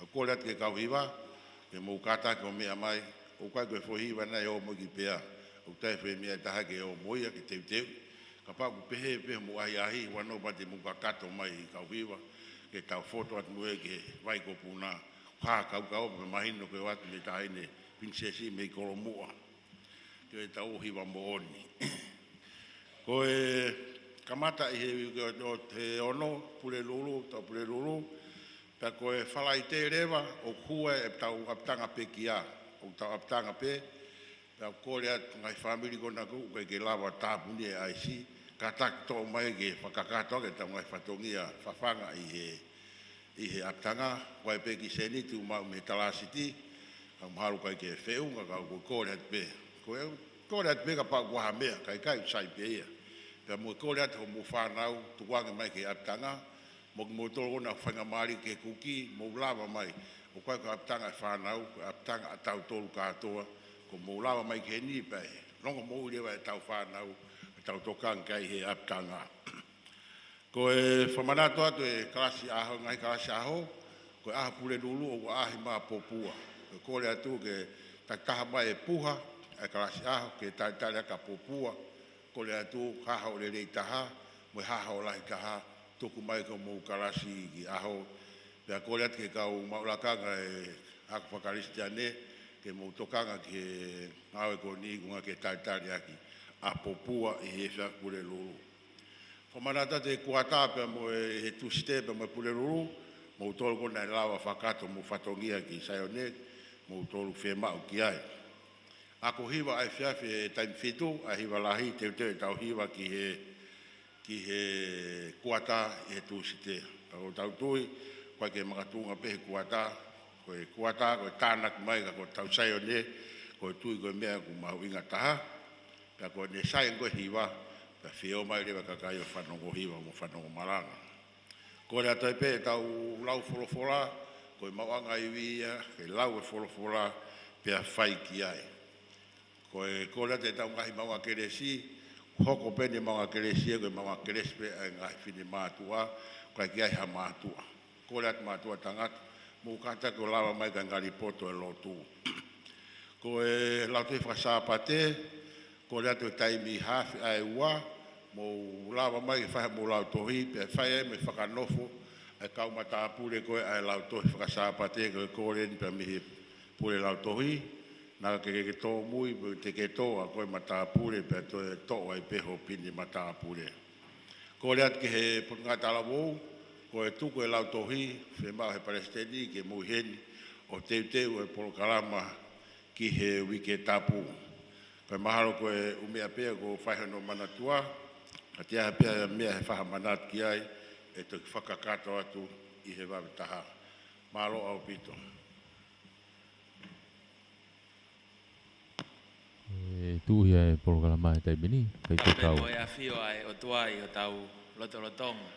A kore atu ke kau hiwa, ke mou kata ke o mea mai, o kai koe whohiwa nei o mo ki pēa. O tai whae mea taha ke o moia ki teu. Ka pāku pehe mo ahi wano pati mo ka kato mai i kau hiwa. Ke tau foto atu mue ke vai ko puna pā kau me mahino ke watu me tahine princesi me koromua ke tau hiwa mo oni. Ko e kamata i he ono Pilolevu tau Pilolevu pe ko e whalai te rewa o kua e tau aptanga pe kia o tau aptanga pe pe kore atu ngai whamiri kona ku ke lawa tāpuni e aisi ka tak tō mai ke whakakato ke tau ngai whatongia whawhanga i he aptanga, wai pe ki senitu mau me talasiti, ka maharu kai ke wheunga ka ko kore at pe. Kore at pe ka pa waha mea, kai sai pe ia. Pea mo kore at ho mo whanau, tuwange mai ke aptanga, mo tolo na whanga maari ke kuki, mo lava mai, o kai ka aptanga whanau, aptanga atau tolu katoa, ko mo lava mai ke ni pe. Longa mo urewa e tau whanau, tau tokang kai he aptanga. Ko e whamanato atu e kalasi aho, ngai kalasi aho, ko e aha Pilolevu o ahi maa popua. Ko kore atu ke taktaha mai e puha, e kalasi aho, ke taitare aka popua, kore atu haha o rei taha, mo haha o lahi taha, tuku mai ko mou kalasi ki aho, pea kore atu ke kau maulakanga e ako whakaristiane, ke mou tokanga ke ngawe ko ni kunga ke taitare aki, a popua i he whiak Pilolevu. Whamanata te kuata pe mo he tūsite pe mo Pilolevu, mo tolu kona e lawa whakato mo whatongia ki Saionek, mo tolu whemau ki ai. Ako hiwa ai whiawhi e taimi whitu, a hiwa lahi teu e tau hiwa ki he kuata i he tūsite. Ako tau tui, koe ke makatunga pe he kuata, koe koe tānak mai ka koe tau Saionek, koe tui koe mea ku mahu inga taha, ka koe ne sai koe hiwa, ka whio mai rewa ka kai o whanongo hiwa mo whanongo Malanga. Kore atai pe tau lau wholowhola, koe mauanga i wia, ke lau e wholowhola, pea whai ki ai. Koe kore atai tau ngahi maunga keresi, hoko pene maunga keresi, koe maunga keresi pe ai ngahi whine mātua, koe ki ai ha mātua. Kore atai mātua tangata, mō kata ko lawa mai ka ngari poto e lotu. Koe lau te whakasāpate, kore atai taimi hafi ai ua, mo lawa mai whahe mo lau tohi, pe whae me whakanofo, e kau matapure koe ai lau tohi whakasāpate, koe kore ni pe mihi pure lau tohi, naka ke tō mui, te ke tō a koe matapure, pe tō ai peho pini matapure. Kore atu ke he pungatala wou, koe tuku e lau tohi, whe mau he palestini, ke mui heni, o teu e polokalama ki he wike tapu. Koe mahalo koe umea pea ko whaihono manatua, a te aha pia mea he whaha manat ki ai, e te whakakato atu i he wawe taha. Mahalo au pito. tu ia programa tai bini Faifekau. Fasi moe Afi ai o tuai o tau Loto Tonga.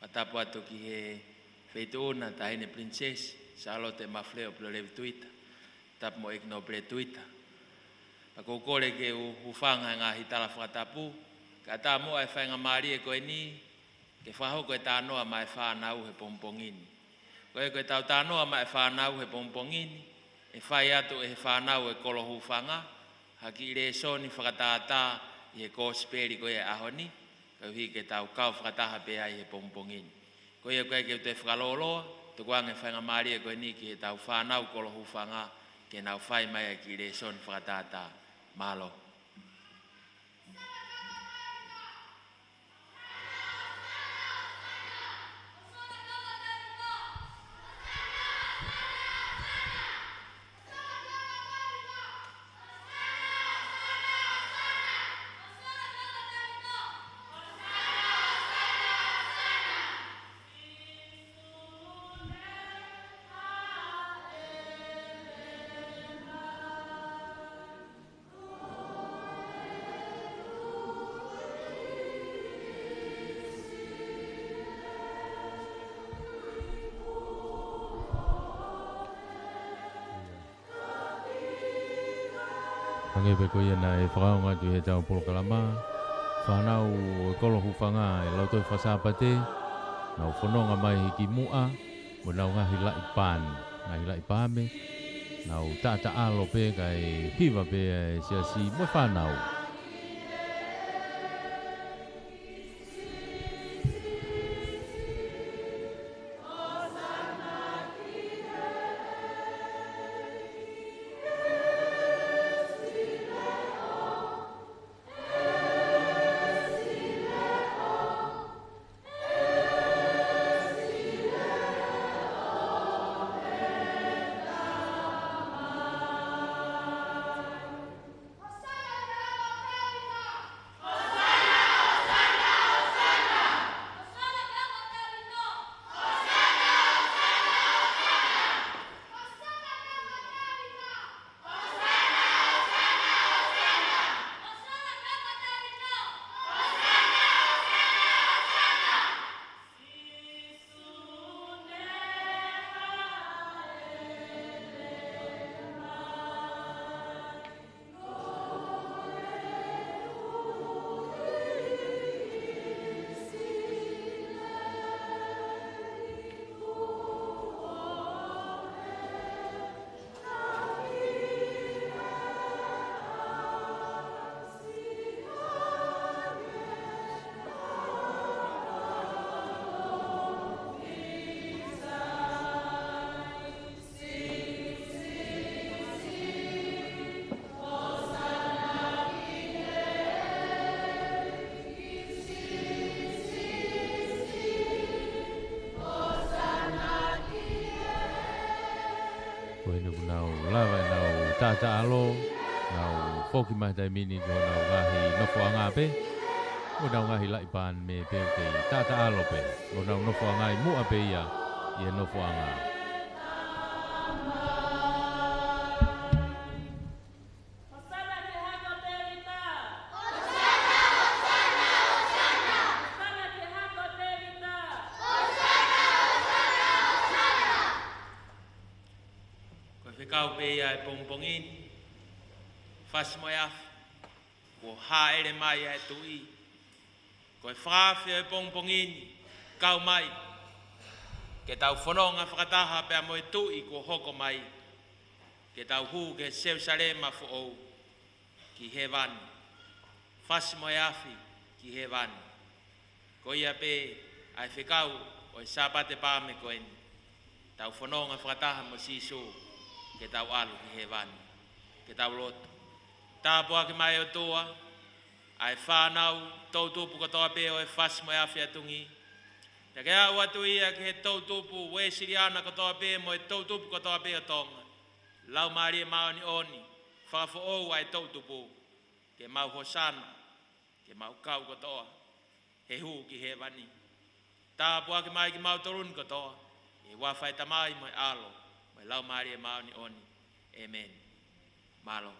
Atapu atu ki he feituna ta hine princess Sālote Mafile'o Pilolevu Tuita. Tapu mo ikno ple Tuita. Ako kore ke ufanga ngā hitala whakatapu. Ka tā mo ai whainga maari e koe ni. Ke whaho koe tānoa mai whanau he pompongini. Koe koe tau tānoa mai whanau he pompongini. E whai atu e he whanau e kolo hufanga. Haki re soni whakatātā i he kōsperi koe e ahoni. Koe hi ke tau kau whakataha pe ai he pompongini. Koe koe ke te whakaloloa. Tuku ange whainga maari e koe ni ki he tau whanau kolo hufanga. Ke nau whai mai ki re soni whakatātā. Malo. Pange pe koe na e whakaunga tu he tau polokalama. Whanau e kolo hufanga e lautoi whasapate. Nau whanonga mai ki mua. Mo nau ngahi lai pan. Ngahi lai paame. Nau tata alo pe kai hiva pe e siasi mo whanau. Tata alo, nau foki mai tai mini do nau ngahi nofo anga pe. O nau ngahi lai pan me pe ke tata alo pe. O nau nofo anga i mua pe ia, ia nofo anga. Faifekau pe ia e pompongin. Fasi moe Afi. Ko haere mai e tui. Ko e whawhia e pompongin. Kau mai. Ke tau whanonga whakataha pe a moe tui ko hoko mai. Ke tau hu ke Jerusalema fu'ou. Ki he vani. Fasi moe Afi ki he vani. Ko ia pe ai whekau o e Sapate Paame koeni. Tau whanonga whakataha mo sisu. Ke tau alu ki he vani. Ke tau loto. Tāpua ki mai o toa. Ai whanau tautupu katoa pe o e Fasi moe Afi a Tungi. Te ke au atu ia ki he tautupu Uesiliana katoa pe mo e tautupu katoa pe o Tonga. Lau maari e maoni oni. Whakafo ou ai tautupu. Ke mau hosana. Ke mau kau katoa. He hu ki he vani. Tāpua ki mai ki mau torun katoa. E wawhai tamai mo e alo. Mo e lau maari e maoni oni. Amen. Malo.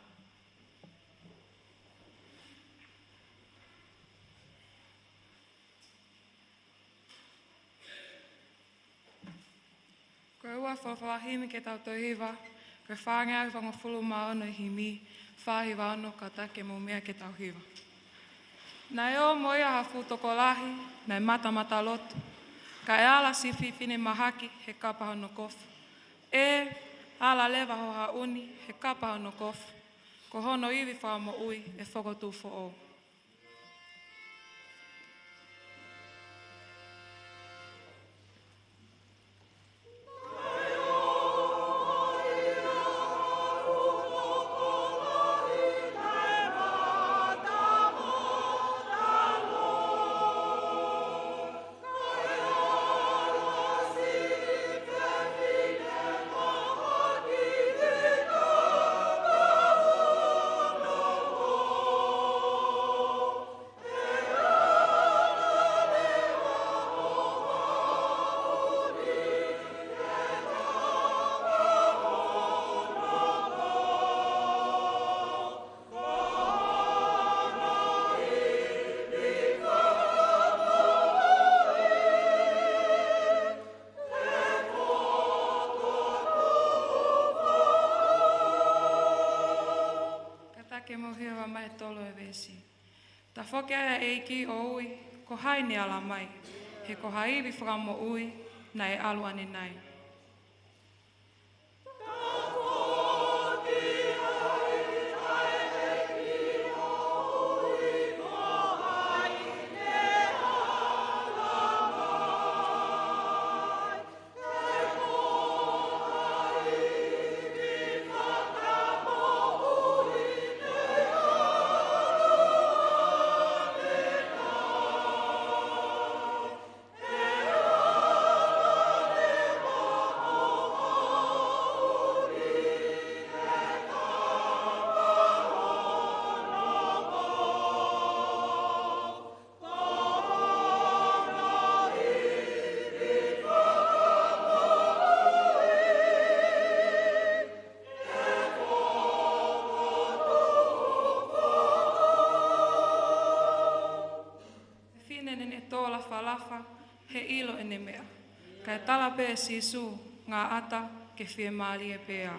Koe ua whawhahimi ke tau tohiwa, koe whāngai au whangawhulu maono himi, whāhiwa ono ka take mo mea ke tau hiwa. Nai o moia hafu toko lahi, nai mata lotu, ka e ala sifi fine mahaki he kapa hono kofu. E ala lewa ho hauni he kapa hono kofu, ko hono iwi wha mo ui e whakotu fo o. Ta whoke aia e ki o ui, ko haine ala mai, he ko haiwi whakamo ui, na e alu ane nai. He ilo ene mea, kai tala pē sisu ngā ata ke whie mālie pēa.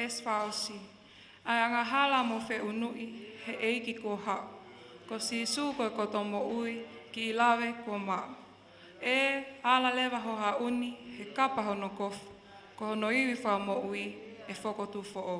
FWC. Ai anga hala mo fe unui he eiki ko hao. Ko si su koe koto mo ui ki ilawe ko maa. E ala lewa ho hauni he kapa hono kofu. Ko hono iwi wha mo ui e whokotu fo o.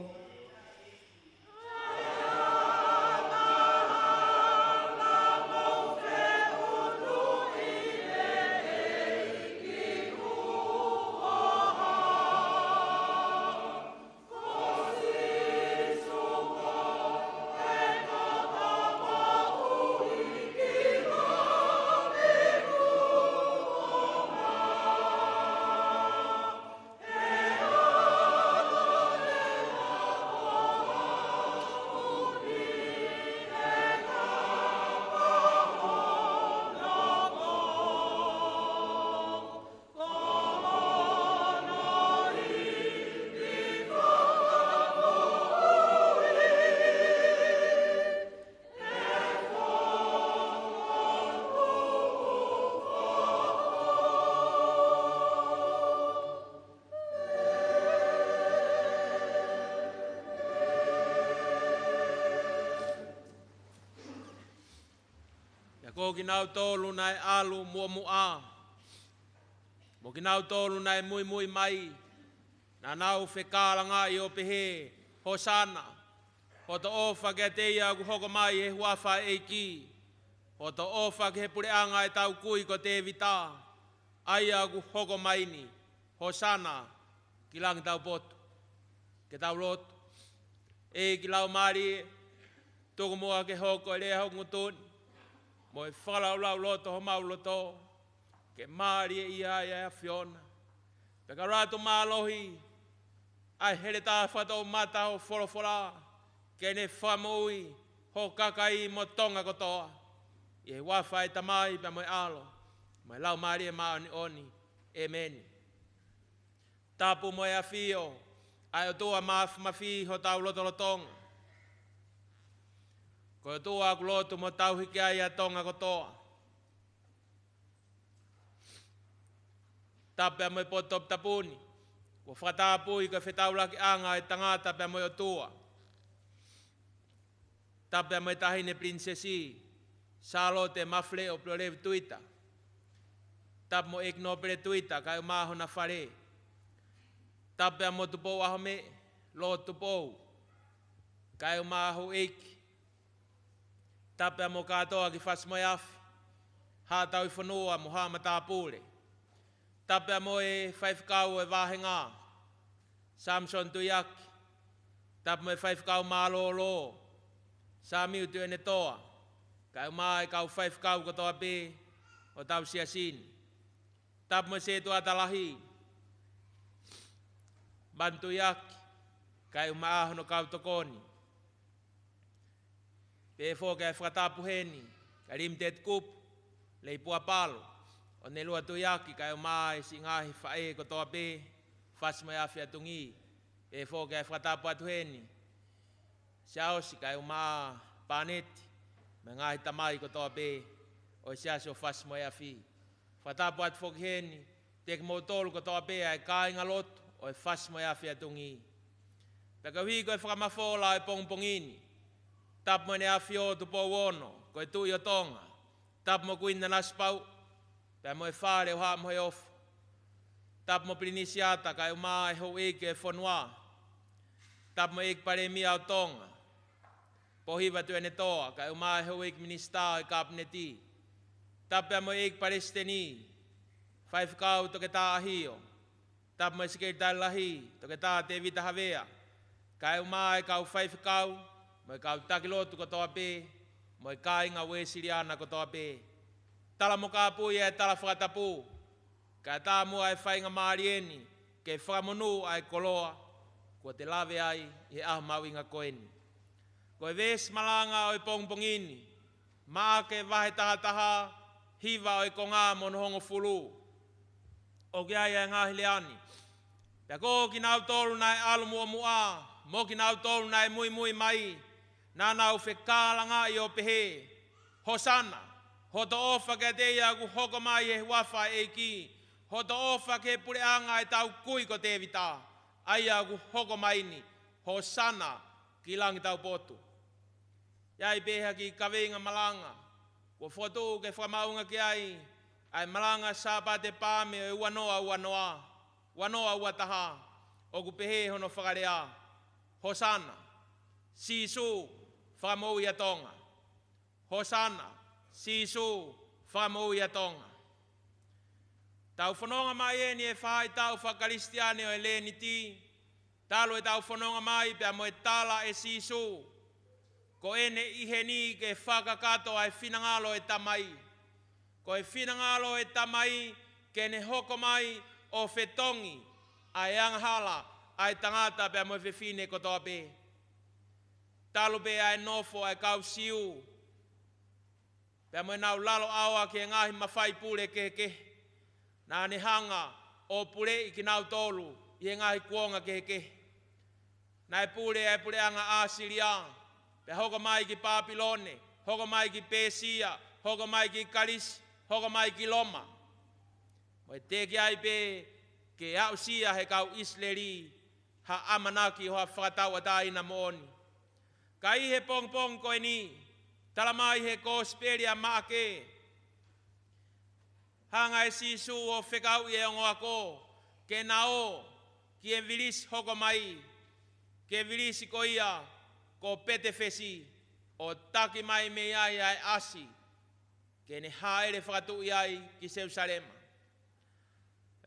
Ko kinau tolu nai alu mua. Mo kinau tolu nai mui mai. Na nau whekalanga I o pehe Hosana. Ho to ofa ke te ia ku hoko mai e huafa e ki. Ho to ofa ke he pureanga e tau kui ko te vita. Aia ku hoko mai ni. Hosana ki lang tau potu. Ke tau lotu. E ki lau mari tuku mua ke hoko e lea hoko ngutuni. Mo e whalau lau loto ho mau loto. Ke mari e ia ia Fiona. Peka rato mālohi. Ai hele tā whatou mata ho whorofora. Ke ne whamui ho kakai mo Tonga kotoa. I he wawhai tamai pa mo e alo. Mo e lau mari e maoni oni. Amen. Tapu moe Afio. Ai o tua mafi ho tau loto Tonga. Ko o tua aku loto mo tau hiki ai a Tonga kotoa. Tape mo e potop tapuni. Ko whakatapu i ka whetau laki anga e tangata pe mo e o tua. Tape mo e tahine prinsesi. Sālote Mafile'o Pilolevu Tuita. Tape mo e knopere Tuita kai maho na whare. Tape mo tupou aho me. Lo tupou. Kai maho eiki. Tape mo katoa ki Fasi moe Afi. Hātau i whanua mo hama tāpule. Tape mo e Faifekau e wahenga. Samson tuiaki. Tape mo e Faifekau mālolo. Samiu tu ene toa. Kai mai kau Faifekau kotoa pe. O tau Siasi. Tape mo se tu atalahi. Bantu iaki. Kai umaaho no kau tokoni. Pe fo kai whakatapu heni. Kai rimtet kupu. Leipua palo. O ne lua tuiaki kai umai si ngahi whae kotoa pe. Fasi moe Afi a Tungi. Pe fo kai whakatapu atu heni. Siasi kai umaa paneti. Me ngahi tamai kotoa pe. O Siasi o Fasi moe Afi. Whakatapu atu foki heni. Tek mo tolu kotoa pe ai kai ngalotu. O Fasi moe Afi a Tungi. Peka hiko e whakamafola e pongpongini. Tap mo ne Afio tu po wono. Ko e tui o Tonga. Tap mo kuinda naspau. Pea mo e whare o haa mo he ofu. Tap mo Penisimani kai umaa e hou eke e whanua. Tap mo eke pare mia o Tonga. Pohiva tu ene toa kai umaa e hou eke minista e kabineti. Tap pea mo eke pare steni. Faifekau toke tā ahio. Tap mo e sekretai lahi toke tā te vita havea. Kai umaa e kau Faifekau. Mo e kau takilotu kotoa pe. Mo e kāinga Uesiliana kotoa pe. Tala mo kāpui e tala whakatapu. Kai tā mua e whainga maarieni. Ke whakamonu ai koloa. Ko te lawe ai i ahu mau inga koeni. Ko e ves malanga o i pongpongini. Maa ke wahe taha hiva o i konga mono hongo fulu. O ki ai e ngahi leani. Pea ko ki nau tolu nai alu mua mua. Mo ki nau tolu nai mui mui mai. Nā nau whekālanga i o pehe. Hosana. Hoto ofa ke te ia ku hoko mai e wafa e ki. Hoto ofa ke pureanga e tau kui ko te vita. Aia ku hoko mai ni. Hosana ki langi tau potu. Iai peha ki kawenga malanga. Ko fotu ke whamaunga ki ai. Ai Malanga Sapate Paame e uanoa. Wanoa uataha. O ku pehe hono whakarea. Hosana. Sisu. Whamou ia Tonga. Hosana. Sisu. Whamou ia Tonga. Tau whanonga mai e ni e whai tau whakaristiane o e leni ti. Talo e tau whanonga mai pia mo e tala e sisu. Ko ene ihe ni ke whakakato ai whinangalo e tamai. Ko e whinangalo e tamai ke ne hoko mai o whetongi. Ai anghala ai tangata pia mo e whiwhine kotoa pe. Talo pe ai nofo ai kau siu. Pea mo e nau lalo awa ke ngahi mawhai pule ke. Nā ne hanga o pule i ki nau tolu i ngahi kuonga ke. Nā e pule anga Uesiliana. Pea hoko mai ki Papilone. Hoko mai ki Pesia. Hoko mai ki Kalisi. Hoko mai ki Loma. Mo e teki ai pe ke au sia he kau Israeli. Ha amanaki hoa whakatau ata ina mooni. Ka i he pong koe ni, talamai he kosperia maake. Hanga e sisu o whekau i e ongo ako, ke nao, ki e vilisi hoko mai, ke vilisi ko ia, ko pete fesi o taki mai me ai ai asi ke ne haere whakatu iai ki Jerusalema.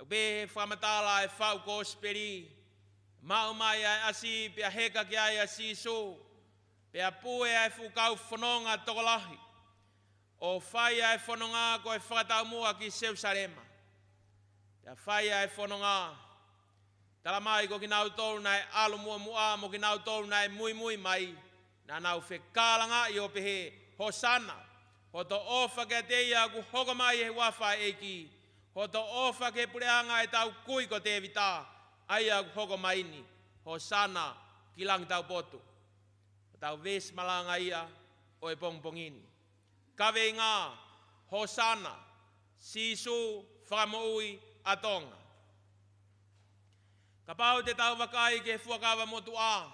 Be whamatala e whau ko speri mau mai ai asi pia heka ki ai asi so pia pue ai fukau whanonga tokolahi o whai ai whanonga ko e whakatau mua ki Jerusalema. Pia whai ai whanonga tala mai ko ki nau tolu nai alu mua mua mo ki nau tolu nai mui mui mai na nau whekalanga i o pehe Hosana ho to ofa ke teia ku hoko mai e wafa eki ho to ofa ke pureanga e tau kui ko te vita aia ku hoko mai ni Hosana kilang tau potu tau ves malanga ia o e pongpongini kawe ngā Hosana sisu whakamoui a Tonga. Ka pau te tau wakai ke fuakawa motu a,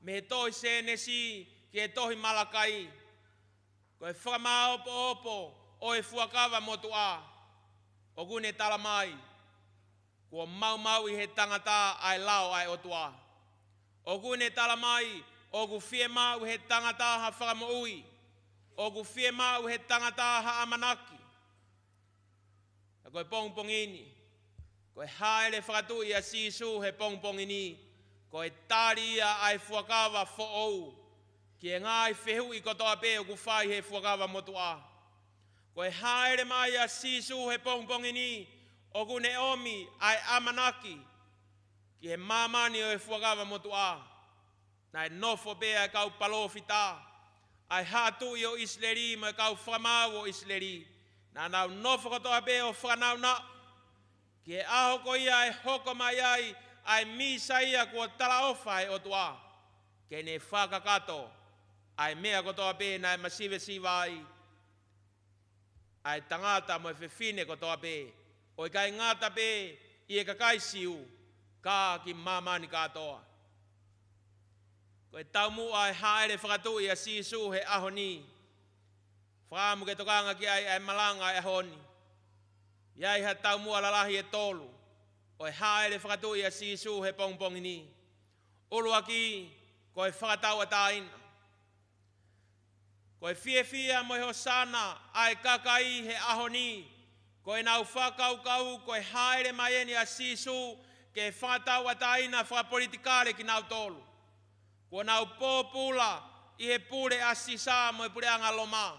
me he tohi senesi ke he tohi malakai, ko e whakamā opo opo o e fuakawa motu a, o kune tala mai, ko mau mau I he tangata ai lao ai otua. O kune tala mai, o ku fie mau he tangata ha whakamoui, o ku fie mau he tangata ha amanaki. Ko e pongpongini, ko e haere whakatu ia sisu he pongpongini, ko e tari ia ai fuakawa fo'ou, ki e ngai whehu I kotoa pe o ku whai he fuakawa motua. Ko e haere mai ia sisu he pongpongini, o ku ne omi ai amanaki, ki he mamani o he fuakawa motua. Na e nofo pe ai kau palofita, ai hatu I o Isleri mo e kau whamau o Isleri, na nau nofo kotoa pe o whanau na, ki e aho ko ia e hoko mai ai misa ia kua tala ofa e o tua. Ke ne whakakato, ai mea kotoa pe na e masive siva ai tangata mo e whewhine kotoa pe, o I kai ngata pe I e kakai siu, ka ki mamani katoa. Ko e taumu ai haere whakatu ia sisu he ahoni, whaamu ke tokanga ki ai malanga e ahoni. Iai ha tau mua lalahi e tolu, o e haere whakatu ia sisu he pongpongini. Ulua ki, ko e whakatau a taina. Ko e fie mo e Hosana ai kakai he ahoni, ko e nau whakaukau ko e haere maieni a sisu ke whakatau a taina whakapolitikare ki nau tolu. Ko nau pōpula I he pure a sisa mo e pureanga loma.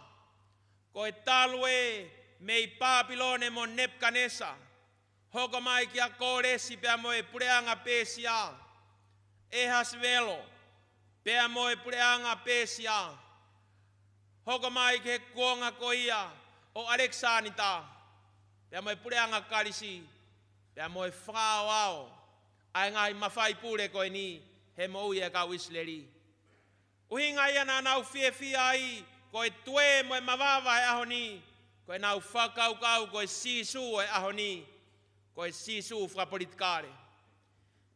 Ko e talue mei Papilone mo Nepkanesa, hoko mai ki a kōresi pea mo e pureanga pēsia, Ehasvelo, pea mo e pureanga pēsia, hoko mai ki he kuonga koia o Aleksanita, pea mo e pureanga karisi, pea mo e whāoao, ai ngai mawhai pure koe ni, he mo ui e kau Isleri. Uhinga ia na nau fie ai, ko e tue mo e mawawa e ahoni, ko e nau whakaukau ko e sisu e ahoni, ko e sisu whakapolitikare.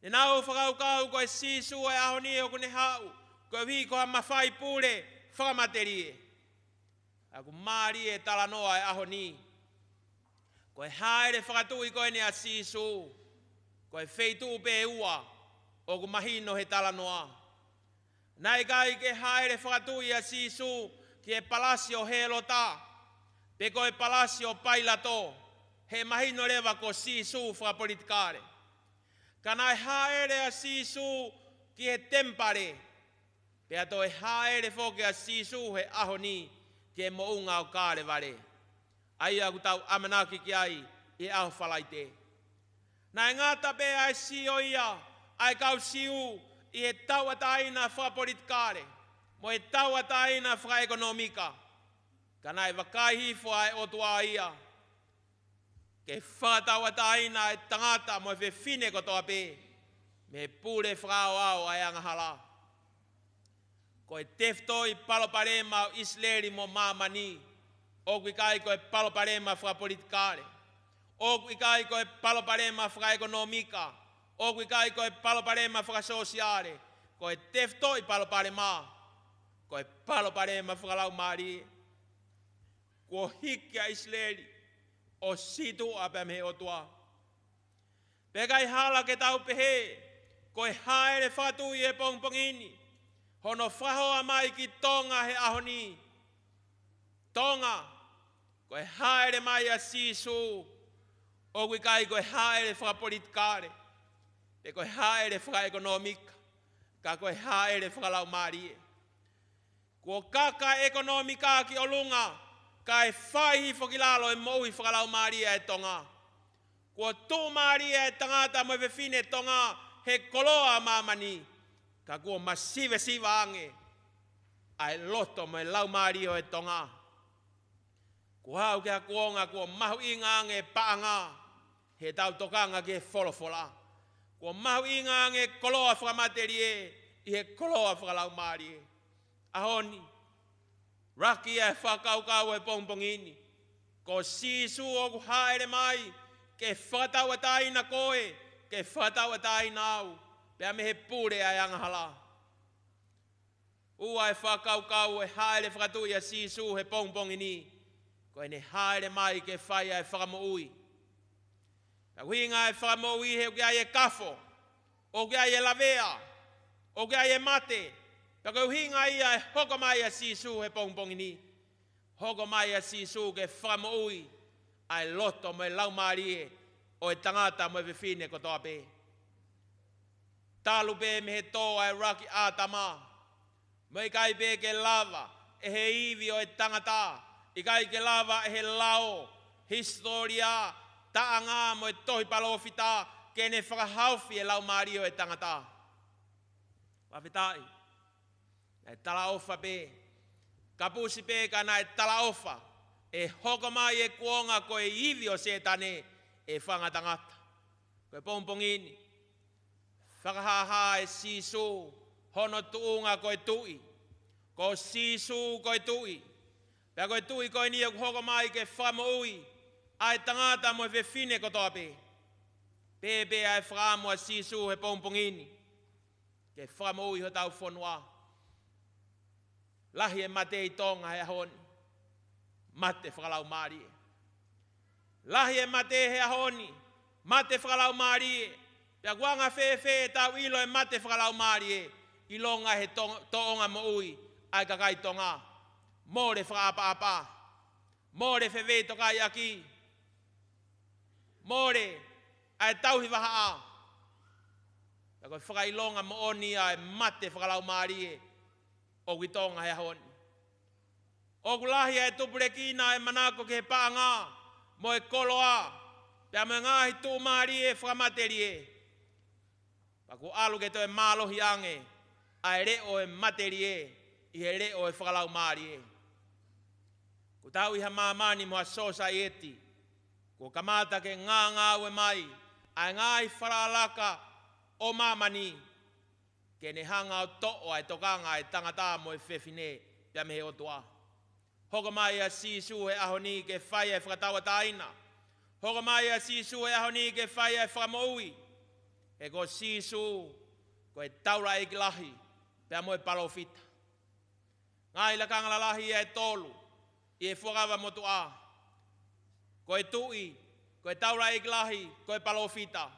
E nau whakaukau ko e sisu e ahoni o kune hau, ko e hui ko ha mawhai pure whakamaterie. Aku maari e talanoa e ahoni, ko e haere whakatui ko e nea sisu, ko e wheitu pe ua, o ku mahino he talanoa. Nai kai ke haere whakatui a sisu, ki e palasio he lota, pe ko e palasio pailato, he mahino rewa ko sisu whakapolitikare. Kana e haere a sisu ki he tempare, pe ato e haere whoke a sisu he ahoni, ki e mo unga o kāre vare. Ai aku tau amanaki ki ai, I aho whalaite. Na e ngata pe ai sio ia, ai kau siu, I he tau ataina whakapolitikare, mo e tau ataina whakaekonomika. Kana e wakai hifo ai o tua ia. Ke whakatau ataina e tangata mo e whewhine kotoa pe, me pure whakaoao ai angahala. Ko e tefto I paloparema o Isleri mo mamani, o kui kai ko e paloparema whakapolitikare, o kui kai ko e paloparema whakaekonomika, o kui kai ko e paloparema whakasosiare, ko e tefto I paloparema, ko e paloparema whakalau maari, ko hiki a Isleri, o situ a pemehe o tua. Pekai hala ke tau pehe, ko e haere whakatui e pongpongini, Hono whahoa mai ki Tonga he ahoni. Tonga, koe haere mai a sisu, o kui kai koe haere whakapolitikare, e koe haere whakaekonomika, ka koe haere whakalau marie. Ko kaka ekonomika ki olunga, kai whaihi whakilalo e mohi whakalau maria e Tonga. Ko tū maria e tangata mo vewhine Tonga, he koloa mamani, ka kua masive siva ange, ai loto mo e lau mario e Tonga. Ko hau kia kuonga kua mahu inga ange paanga, he tau tokanga ke wholofola. Ko mahu inga ange koloa whakamaterie, i he koloa whakalau marie. Ahoni, raki e whakaukau e pongpongini, ko sisu o ku haere mai, ke whatau atai na koe, ke whatau atai na au, pea me he pure ai angahala. Ua e whakaukau e haere whakatui a sisu he pongpongini, ko ene haere mai ke whaia e whakamoui. Ka huinga e whakamoui he ukia e kafo, o kia e lavea, o kia e mate, ka koe huinga ia e hoko mai a sisu he pongpongini, hoko mai a sisu ke whakamoui, ai loto mo e laumarie, o e tangata mo e vewhine kotoa pe. Talu pe me he tō ai raki ātama, mo i kai pe ke lava, e he iwi o e tangata, i kai ke lava e he lao, historia, taanga mo e tohi palofita, ke ne whakahaufi e lau maari o e tangata. Wawhitai, e tala ofa pe, kapusi pe ka na e tala ofa, e hoko mai e kuonga ko e iwi o se tane, e whangatangata. Ko e pongpongini, whakahaha e sisu, hono tuunga ko e tui, ko sisu ko e tui, pea ko e tui ko e ni e hoko mai ke whamoui, ai tangata mo e wewhine kotoa pe. Pepe ai whamo a sisu he pongpongini, ke whamoui ho tau whanua. Lahi e mate i Tonga he ahoni, mate whakalau marie. Lahi e mate he ahoni, mate whakalau marie. Pea guanga whewhe tau ilo e mate whakalau marie, ilonga he toonga mo ui, ai kakai Tonga. More whakaapa-apa, more whewe tokai aki, more ai tauhi waha a. Pea koe whakailonga mo oni ai mate whakalau marie, o Tonga he ahoni. O kulahi e tupureki e manako ke paanga, mo e koloa, pea mo ngahi tu marie whakamaterie. Paku alu ke to e malohi ange, ai reo e materie, i he reo e whakalau marie. Ko tau iha mamani mo a society, ko kamata ke ngā ue mai, ai ngai wharalaka o mamani, ke ne hanga o to'o ai tokanga ai tangata mo e whewhine, pia me he otua. Hoko mai a sisu he ahoni ke whaia e whakatawa taina. Hoko mai a sisu he ahoni ke whaia e whakamoui. E ko sisu, ko e taura e kilahi, pia mo e palofita. Ngai la kangala lahi e tolu, i e whakawa motu a. Ko e tui, ko e taura e kilahi, ko e palofita.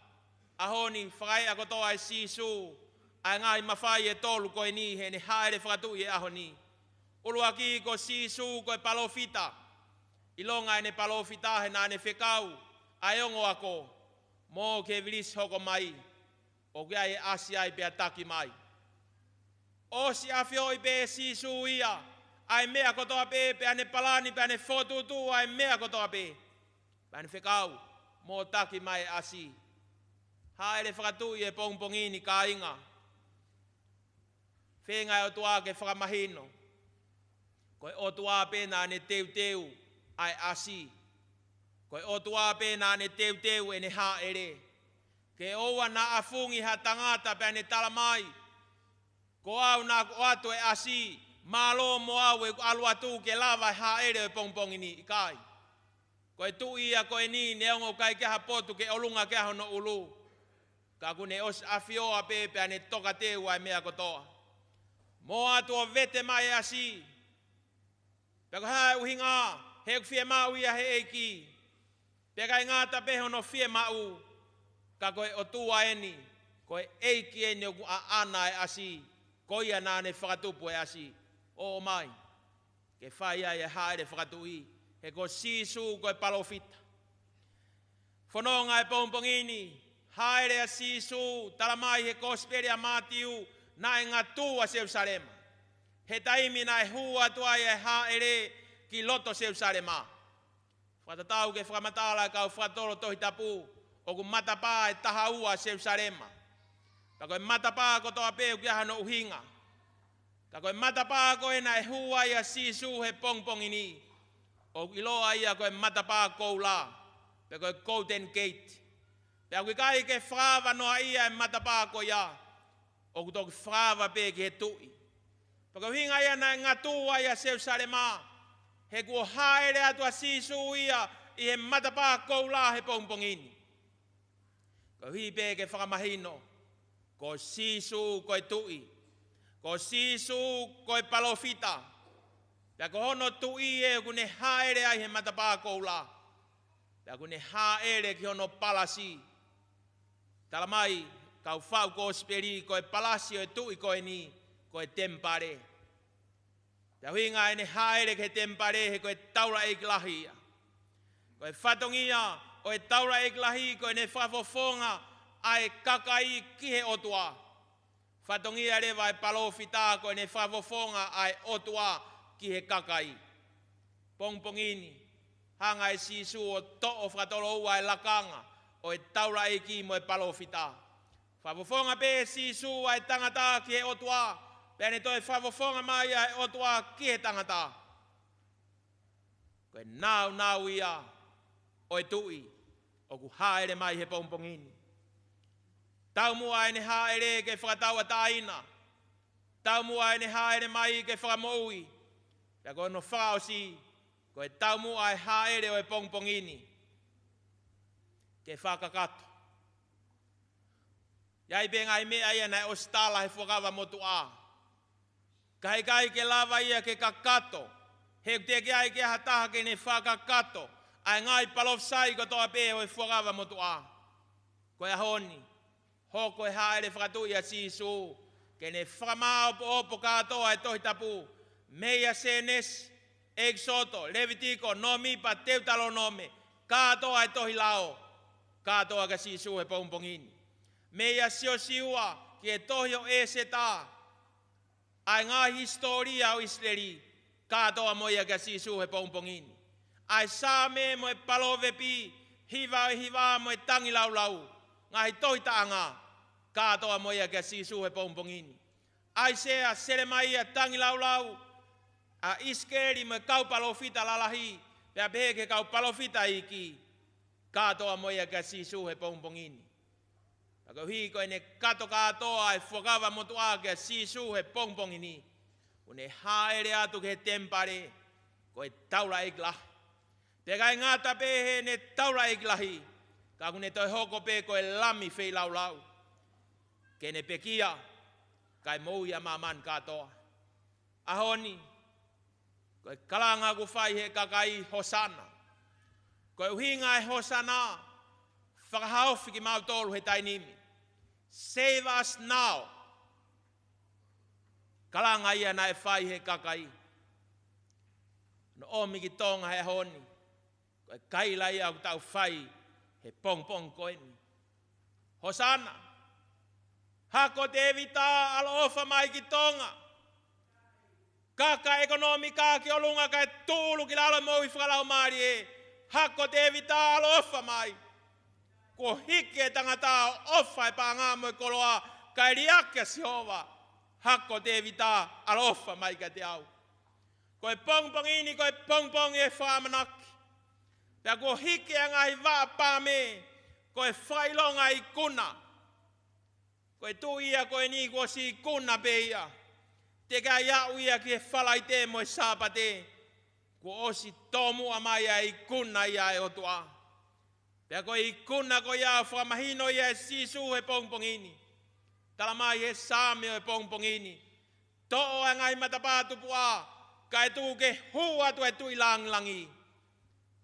Ahoni, whakai a kotoa e sisu, ai ngai mawhai e tolu ko e ni, he ne haere whakatui e ahoni. Ulua ki ko sisu ko e palofita. Ilonga e ne palofita he na ne Faifekau, ai ongo ako, mo ke vilis hoko mai, o kia e asi ai pia taki mai. O si afio i pe sisu ia, ai mea kotoa pe, pia ne palani, pia ne fotutu, ai mea kotoa pe. Pia ne Faifekau, mo taki mai asi. Haere whakatui e pongpongini ka inga. Whenga e o tua ke whakamahino. Koe o tua pēnā ne teu ai asi. Koe o tua pēnā ne teu e ne hā ere. Ke oua na afungi ha tangata pēne tala mai. Ko au nā ko atu e asi. Mālo mo au e alua tū ke lava e hā ere e pongpongini i kai. Koe tu ia koe ni neongo kai keha potu ke olunga keha no ulu. Ka kune os afioa pēne toka teu ai mea kotoa. Mo atu o vete mai asi. Peko hae uhinga, he fie mau ia he eiki. Peka i ngāta peho no fie mau. Ka koe o tua eni, koe eiki eni o a ana e asi. Koia nā ne whakatupu e asi o mai. Ke whai ai e haere whakatui. He ko sisu ko e palofita. Whanonga e pōmpongini. Haere a sisu. Talamai he kosperi a Matiu. Na e ngā tua Jerusalema. He taimi na e hua tua e haere ki loto Jerusalema. Whatatau ke whakamatala kau whakatoro tohi tapu. O ku matapa e taha ua Jerusalema. Ka koe matapa ko toa pēu kia hano uhinga. Ka koe matapa ko e na e hua ia sisu he pongpongini. O iloa ia koe matapa kou la. Pe koe Golden Gate. Pe koe kai ke whrawa noa ia e matapa ko ia. O ku toki whrawa pē ki he tui. Pe koe hinga ia na e ngatua ia Jerusalema. He kua haere atua sisu ia i he matapa kou la he pongpongini. Ko hi pē ke whakamahino. Ko sisu koe tui. Ko sisu koe palofita. Pea ko hono tui e kune haere ai he matapa kou la. Pea kune haere ki hono palasi. Talamai kau whau ko speri koe palasi o tui koe ni koe tempare. Pea huinga e ne haere ke tempare he koe taura e klahi. Koe whatongia o e taura e klahi koe ne whafofonga ai kakai ki he otua. Whatongia rewa e palofita koe ne whafofonga ai otua ki he kakai. Pongpongini, hanga e sisu o to'o whakatoro ua e lakanga o e taura e ki mo e palofita. Whafofonga pe sisu ai tangata ki he otua, pēne toi whafofonga mai ai otua ki he tangata. Koe nau ia o e tui, o ku haere mai he pongpongini. Tau mua e ne haere ke whakataua taina. Tau mua e ne haere mai ke whakamoui. Pea koe no whaosi, koe tau mua e haere o e pongpongini. Ke whakakato. Iai pe ngai mea ia nei o stala he whakawa motu a. Kai ke lava ia ke kakato. He te ke ai ke hataha ke ne whakakato. Ai ngai palofsai ko toa pe o e whakawa motu a. Koe ahoni. Hoko e haere whakatui a sisu. Ke ne whakamao po opo katoa e tohi tapu. Meia senes, Exoto, Levitiko, Nomipa, Deuteronome. Katoa e tohi lao. Katoa ka sisu e pongpongini. Meia siosiua ki e tohi o e seta. Ai ngā historia o Israeli. Katoa moia ka sisu e pongpongini. Ai same mo e palovepi. Hiva mo e tangi lau lau. Ngā hi tohi taanga. Katoa moia ke sisu he pongpongini. Ai sea Seremaia tangi lau lau. A iskeri me kau palofita lalahi. Pea pehe ke kau palofita iki. Katoa moia ke sisu he pongpongini. Ako hiko ene kato katoa e whakawa motu a ke sisu he pongpongini. Une haere atu ke tempare. Ko e taura iglahi. Pea kai ngata pehe ne taura iglahi. Ka kune toi hoko pe ko e lami fei lau lau. Kene pekia, kai mou ia maman katoa. Ahoni, koe kalanga ku whai he kakai hosana. Koe uhinga e hosana, whakahauwhi ki mautolu he tainimi. Save us now. Kalanga ia na e whai he kakai. No omi ki tonga he honi. Koe kaila ia ku tau whai he pong koe ni. Hosana. Hako te evita alo ofa mai ki tonga. Kaka ekonomika ki olunga kai tūlu ki lalo mohi whakalau maari e. Hako te evita alo ofa mai. Ko hiki e tangata ofa e pāngā mo e koloa. Kai riakia si hova. Hako te evita alo ofa mai ka te au. Koe pongpongini koe pongpong e whamanaki. Pea ko hiki e ngai wā pāme. Koe whailonga i kuna. Koe tu ia koe ni ko si kuna pe ia. Te ka iau ia ki e whalai te mo e Sapate. Ko osi tomu amai ai kuna ia e otua. Pea koe i kuna ko ia whamahino ia e sisu e pongpongini. Talamai e same o e pongpongini. To'o e ngai matapatu pua. Ka e tu ke hua tu e tu i langlangi.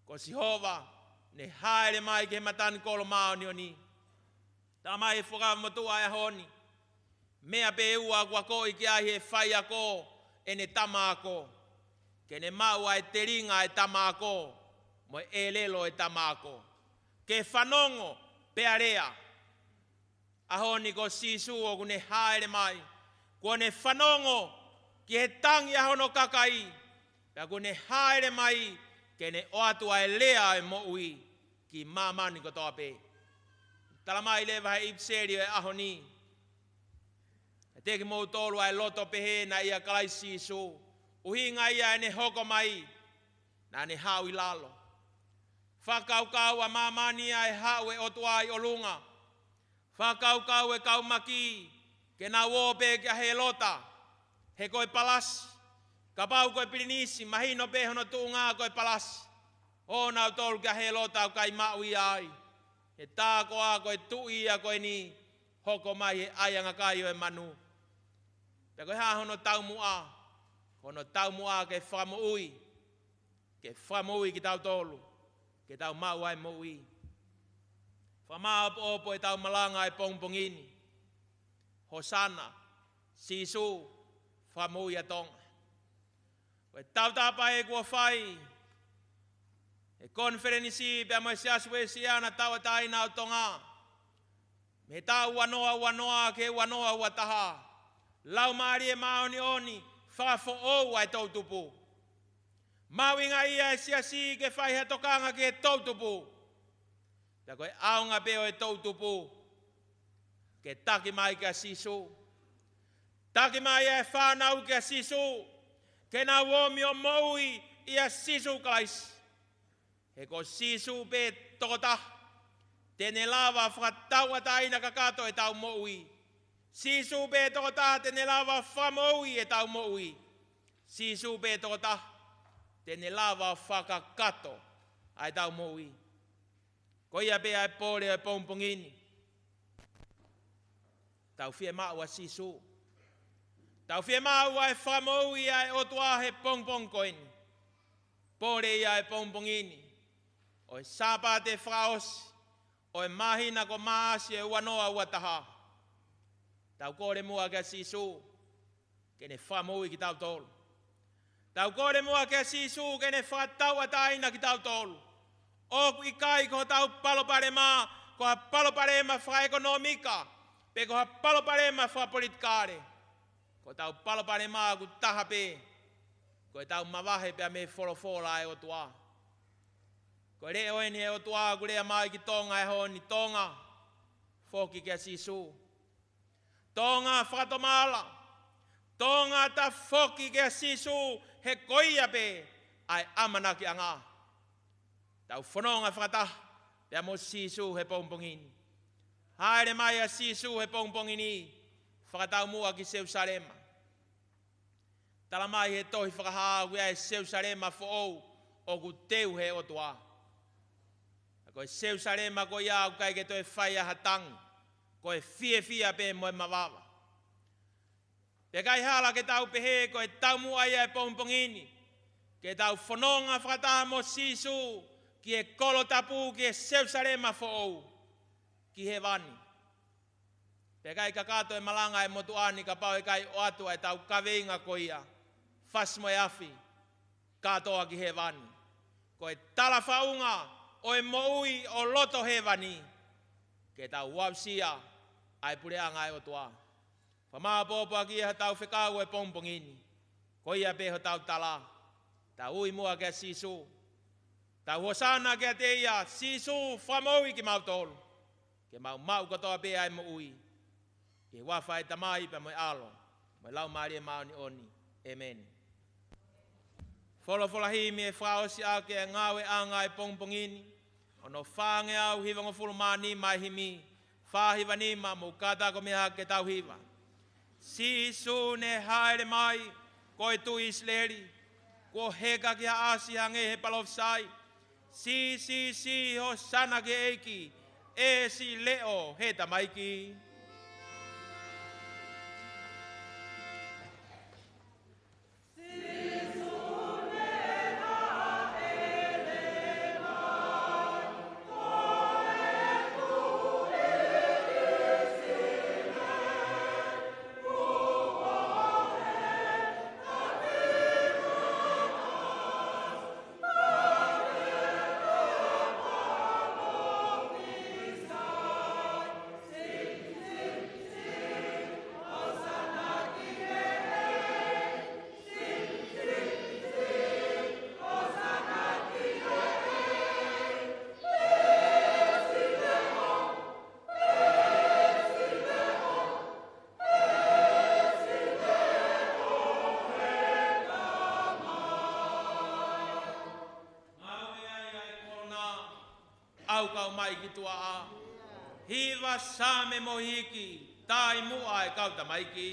Ko si hova ne haere mai ke matani kolo mao ni oni. Talamai e whakamotua e honi. Mea pe ua kua ko i kia he whai ako e ne tama ako. Ke ne maua e te ringa e tama ako, mo e lelo e tama ako. Ke whanongo pe area. Aho ni ko sisu o kune haere mai. Ko ne whanongo ki he tangi aho no kakai. Pea kune haere mai ke ne oatua e lea e mo ui ki mamani ko toa pe. Talamai lewa he ipseri e aho ni. E teki mou tolu ai loto pehe na ia kalai sisu. Uhinga ia e ne hoko mai. Na ne hau i lalo. Whakaukau a mamani ai hau e otua i olunga. Whakaukau e kau maki. Ke na wope kia he lota. He koe palas. Kapau koe pirinisi. Mahino pe hono tuunga koe palas. O nau tolu kia he lota au kai maui ai. He tā koa koe tui a koe ni. Hoko mai he aianga kai o e manu. Pea koe haa hono tau mua. Hono tau mua ke whamo ui. Ke whamo ui ki tau tolu. Ke tau mau ai mo ui. Whamaa opo e tau malanga e pongpongini. Hosana. Sisu. Whamo ui a tonga. Koe tau tapa e kua whai. E konferenisi pia mo Siasi Uesiliana tau a taina o tonga. Me tau wanoa ke wanoa wataha. Lau maari e maoni oni. Whafo ou ai tautupu. Mawinga ia e Siasi ke whaiha tokanga ke tautupu. Pea koe aunga peo e tautupu. Ke taki mai ke sisu. Taki mai e whanau ke sisu. Ke na womi o moui ia sisu kalais. He ko sisu pe tokota. Tene lava whakatau ataina kakato e tau moui. Sisu pe tokota tene lava whamoui e tau moui. Sisu pe tokota tene lava whakakato ai tau moui. Ko ia pe ai pōre e pōmpongini. Tau fie maua sisu. Tau fie maua e whamoui ai otua he pōmpongkoini. Pōre ia e pōmpongini. O e Sapate Whaosi. O e mahina ko maasi e wanoa wataha. Tau kore mua kia sisu. Kene whamoui ki tau tolu. Tau kore mua kia sisu. Kene whatau ataina ki tau tolu. O i kai ko tau paloparema. Ko ha paloparema wha ekonomika. Pe ko ha paloparema wha politikare. Ko tau paloparema ku taha pe. Ko tau mawahe pe me wholofola e o tua. Ko re o eni e o tua ku rea mai ki tonga e honi tonga. Foki kia sisu. Tonga whatomala. Tonga ta foki kia sisu. He koia pe. Ai amana ki anga. Tau whanonga whakata. Pea mo sisu he pōmpongini. Haere mai a sisu he pōmpongini. Whakatau mua ki Jerusalema. Tala mai he tohi whakahau ia e Jerusalema fo ou. O ku teu he o tua. Ko e Jerusalema ko ia au kai ke toi whai a hatangi. Ko e fia pe mo e mawawa. Pe kai hala ke tau pehe ko e tau mua ia e pōmpongini. Ke tau whanonga whakataha mo sisu. Ki e Tongatapu ki e Jerusalema fo ou. Ki he wani. Pe kai kakato e malanga e motuani ka pau e kai o atua e tau kaweinga ko ia. Fasi moe Afi. Katoa ki he wani. Ko e tala whaunga. O e moui o loto he wani. Ke tau wausia. Ai pureanga e o tua. Whamaa pōpua ki ha tau Faifekau e pōmpongini. Ko ia pe ho tau tala. Tau ui mua kia sisu. Tau hosana kia te ia. Sisu whamoui ki mau tolu. Ke mau katoa pe ai mo ui. Ke wawhai tamai pa mo alo. Mo lau maari e maoni oni. Amen. Wholofola himi e whaosi au ke ngawe anga e pōmpongini. Ono whange au hiwa ngofulu mani mai himi. Whahiwa nima mo kata ko meha ke tau hiwa. Sisu ne haere mai. Ko e tu isleri. Ko heka ki ha asi hange he palofsai. Si ho sana ke eiki. E si leo he tamaiki. au kau mai ki tua a. Hiva same mo hiki, tai mua e kau ta mai ki.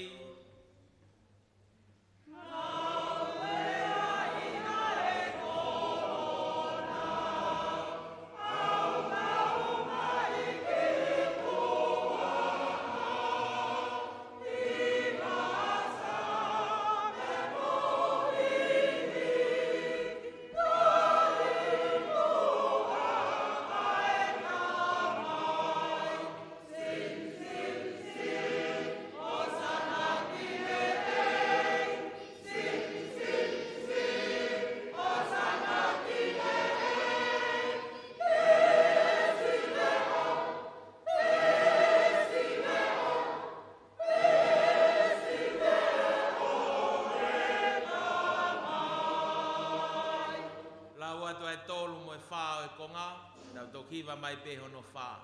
Kiva mai pe hono fa.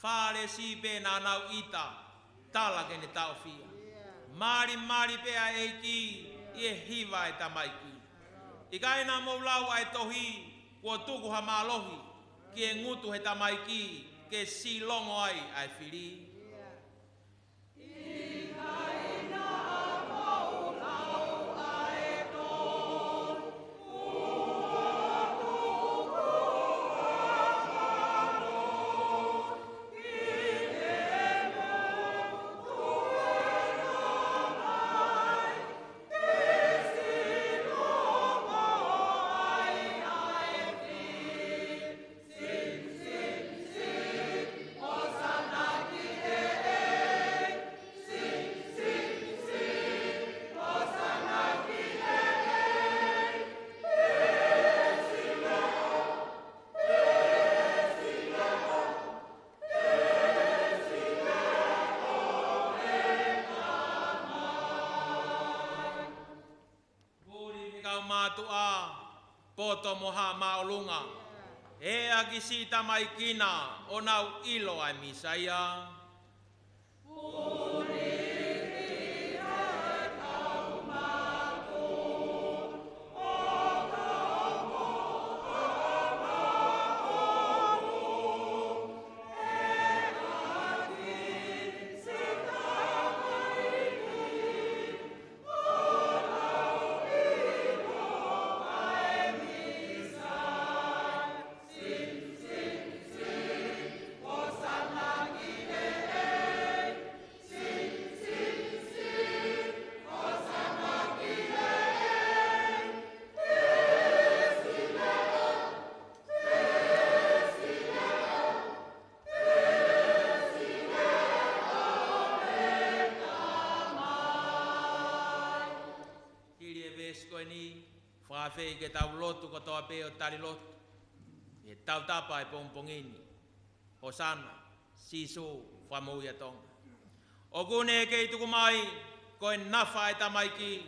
Fa le si pe na nau ita. Tala ke ne tau fia. Mari mari pe a eiki. Ie hiva e tamaiki. I kai na mo lau ai tohi. Kua tuku ha malohi. Ki e ngutu he tamaiki. Ke si longo ai ai fili. Poto moha maolunga. E agisi tamai kina o nau ilo ai misaya. Faifekau ke tau lotu ko toa peo tari lotu. E tau tapa e pongpongini. Hosana, sisu, Famuia Tonga. O kune ke tuku mai, ko e nafa e tamaiki.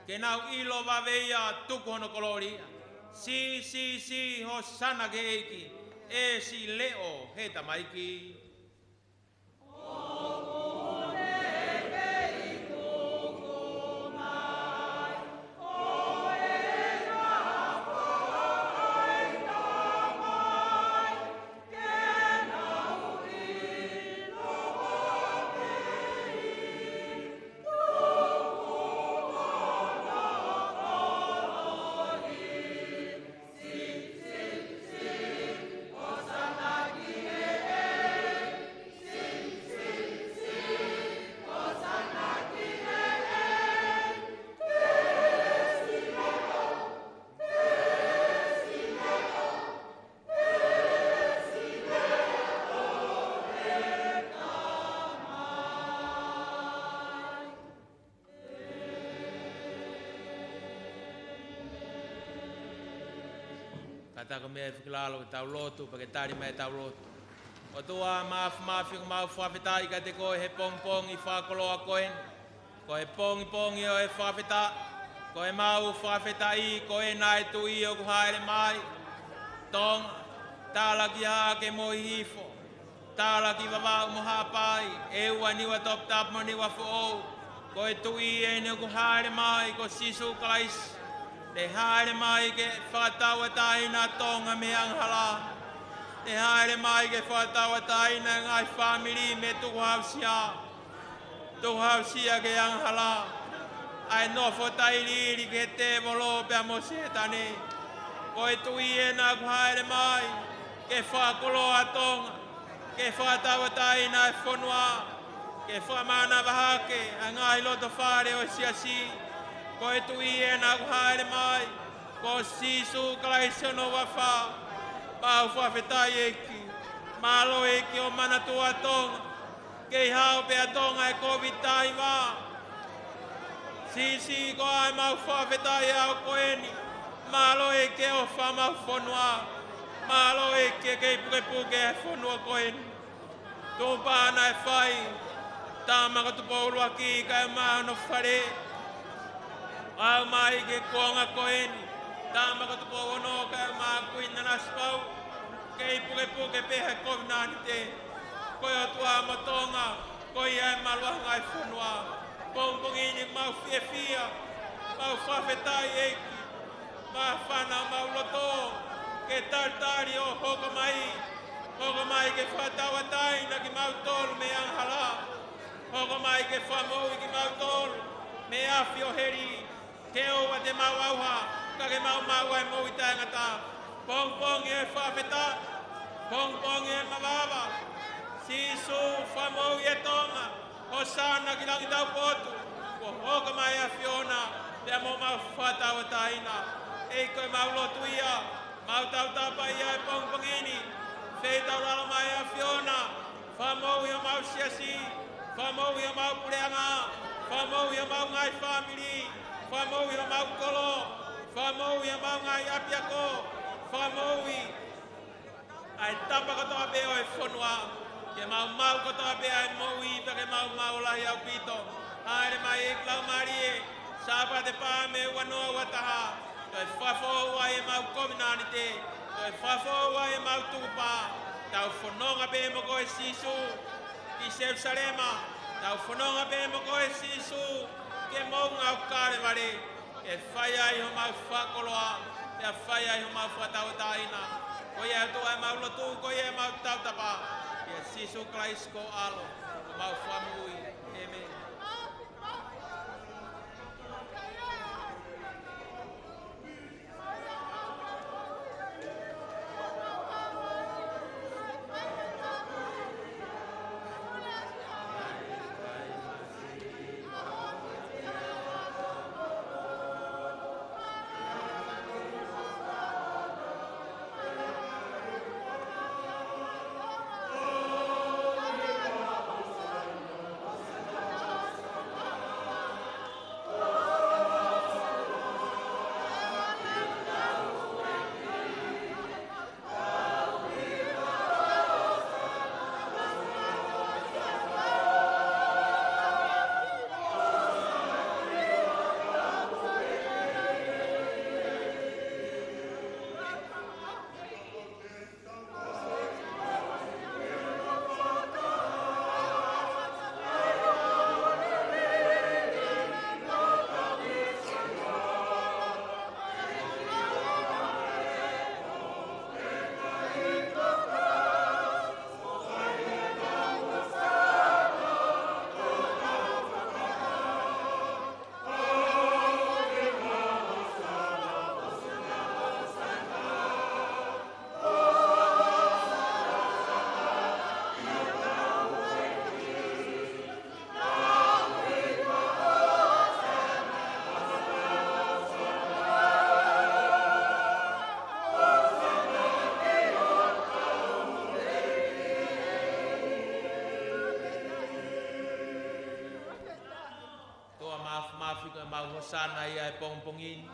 Ke nau ilo waweia tuku hono koloria. Si, hosana ke eiki. E si leo he tamaiki. Kata ko me fiklalo tau lotu pa ke tari mai tau lotu. O tua mafi mau whawhetai ka te koe he pong i whakoloa koen. Ko he pongi o he whawheta. Ko he mau whawhetai ko he nai tu i o kuhaere mai. Tong, tāla ki haa ke moi hifo. Tāla ki wawau mo hapai. E ua niwa top tap mo niwa fuou. Ko he tu i e ni o kuhaere mai ko sisu kalais. Le haere mai ke whakatau e taina Tonga me anghala. E haere mai ke whatawa taina ngai family me tuku hausia. Tuku hausia ke anghala. Ai no fotairi ke te volo pe amo setane. Ko e tui e nā ku haere mai. Ke whakolo a Tonga. Ke whatawa taina e whonua. Ke whamana wahake. A ngai loto whare o Siasi. Ko e tui e nā ku haere mai. Ko sisu kalaisono wafa. Pau whawhetai eki. Malo eki o manatua Tonga. Kei hao pe a Tonga e COVID-19 wā. Sisi ko ai mau whawhetai au koeni. Malo eki o whamau whonua. Malo eki kei puke e whonua koeni. Tūpāna e whai. Tāmaka tupaurua ki kai mahano whare. Au mai ke kuonga koeni. Tāmaka tupaurua kai makuina naspau. Kei puke pehe COVID-19. Koi o tua matonga. Koi ai malua ngai whonua. Pongpongini mau fia. Mau whawhetai eki. Mau whana mau loto. Ke tartari o hoko mai. Hoko mai ke whatawa taina ki mau tolu me anghala. Hoko mai ke whamou ki mau tolu. Me afi o heri. Ke owa te mau auha. Ka ke mau ai mou i tangata. Pongpong e whawheta. Pongpong e mawawa. Sisu whamou e Tonga. Hosana ki langi tau potu. Ko hoko mai a Fiona. Te amo mau whatawa taina. Ei koe mau lotu ia. Mau tau tapa ia e pongpongini. Fei tau ralo mai a Fiona. Whamou ia mau Siasi. Whamou ia mau Pureanga. Whamou ia mau ngai family. Whamou ia mau kolo. Whamou ia mau ngai apiako. Whamou i. Ai tapa katoa beo e whonua. Ke mau katoa beo e moui. Ke mau lahi au pito. Haere mai e klau marie. Sapate Paame wanoa wataha. Toi whafo wa e mau kominanite. Toi whafo wa e mau tupa. Tau whanonga be mo koe sisu. Ki Jerusalema. Tau whanonga be mo koe sisu. Ke mou ngau kare ware. E whaia i ho mau whakoloa. E whaia i ho mau whatau taina. Ko ia tu ai mau lotu. Ko ia mau tautapa. Ke sisu Christ ko alo. Ko mau whamui. Amen. Sana ia e pongpongin.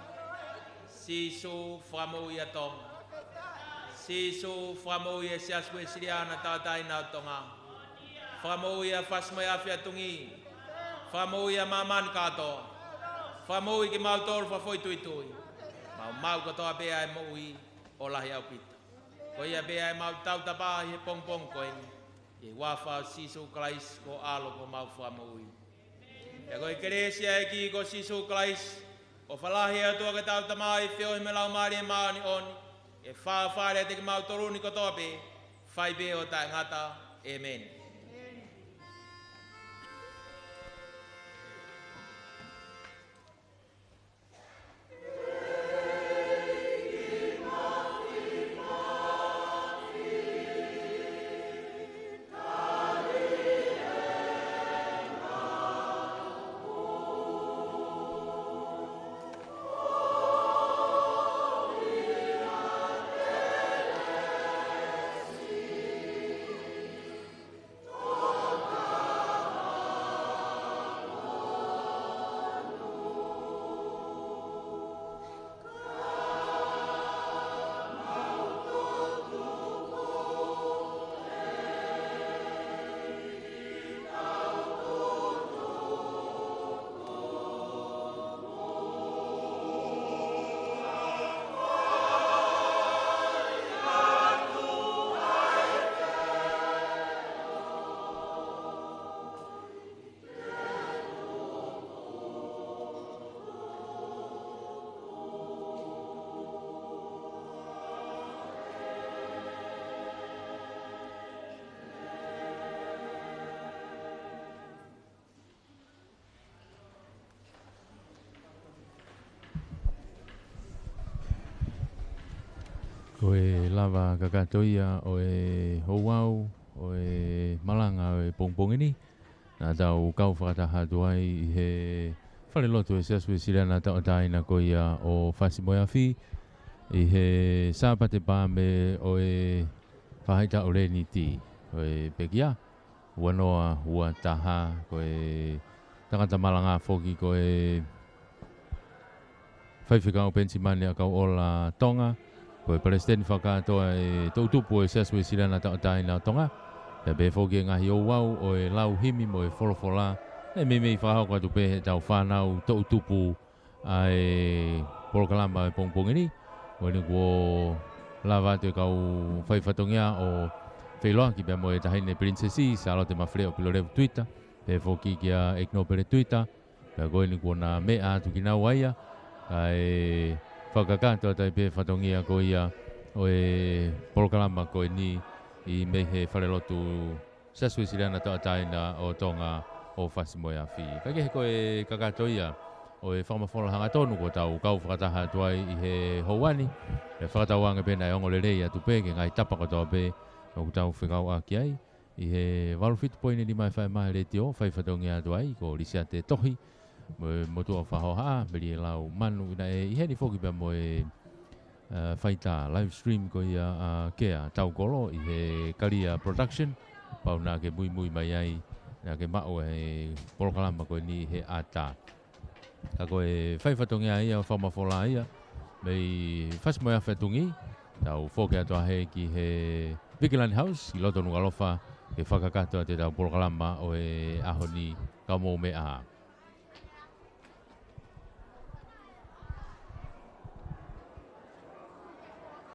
Sisu whamou ia Tonga. Sisu whamou ia Siasi Uesiliana tautaina o Tonga. Whamou ia Fasi moe Afi a Tungi. Whamou ia maman kato. Whamou i ki mau tolu whafoi tuitui. Mau katoa bea e moui o lahi au pita. Ko ia bea e mau tautapa i he pongpong koeni. I wafa sisu Christ ko alo ko mau whamou i. E koe keresia e ki ko sisu Christ, o whalahi atua ka tau tamai whio me lau maari e maani oni, e whawhare te ki mau toruni ko tope, Whai be o tae ngata. Amen. Ko e lava kakatoia o e houau o e malanga o e pongpongini na tau kau whakataha tuai I he whaleloto e Siasi Uesiliana taina ko ia o Fasi moe Afi I he Sapate Paame o e whahaita o le niti o e pekia wanoa ua taha ko e tangata malanga foki ko e Faifekau Penisimani Akauola Tonga ko e Palestine whakatoa e tautupu e Siasi Uesiliana taina Tonga e be foki ngahi o wau o e lau himi mo e wholofola e mei whahau katu pe he tau whanau tautupu a e polokalama e pongpongini o ni ko lava te kau whaifatongia o whailoa ki bea mo e tahine princesi Sālote Mafile'o Pilolevu Tuita e foki ki a eknopere Tuita pea koe ni ko na mea atu ki nau aia ka e whakakato tai pe whatongia ko ia o e polokalama ko ni I mei he whalelotu Siasi Uesiliana taina o Tonga o Fasi moe Afi. Kake he koe kakatoia o e whamawhola hanga tonu ko tau kau whakataha tuai I he houani e whakatauanga pena e ongolelei atu pe ke ngai tapa katoa pe o tau whikau a ki ai I he walufitu poine ni mai whai mahe reti o whai whatongia tuai ko lisia te tohi mo motua whahoha meri e lau manu ina e I he ni whoki pia mo e whaita live stream ko ia kea tau kolo I he Kalia production pau nā ke mui mai ai nā ke mao e polokalama ko ni he ata ka ko e whaifatongia ia whamawhola ia mei Fasi moe Afi Tungi tau whoke atoa he ki he Vigilante House I loto nungalofa ke whakakatoa te tau polokalama o e aho ni ka mō mea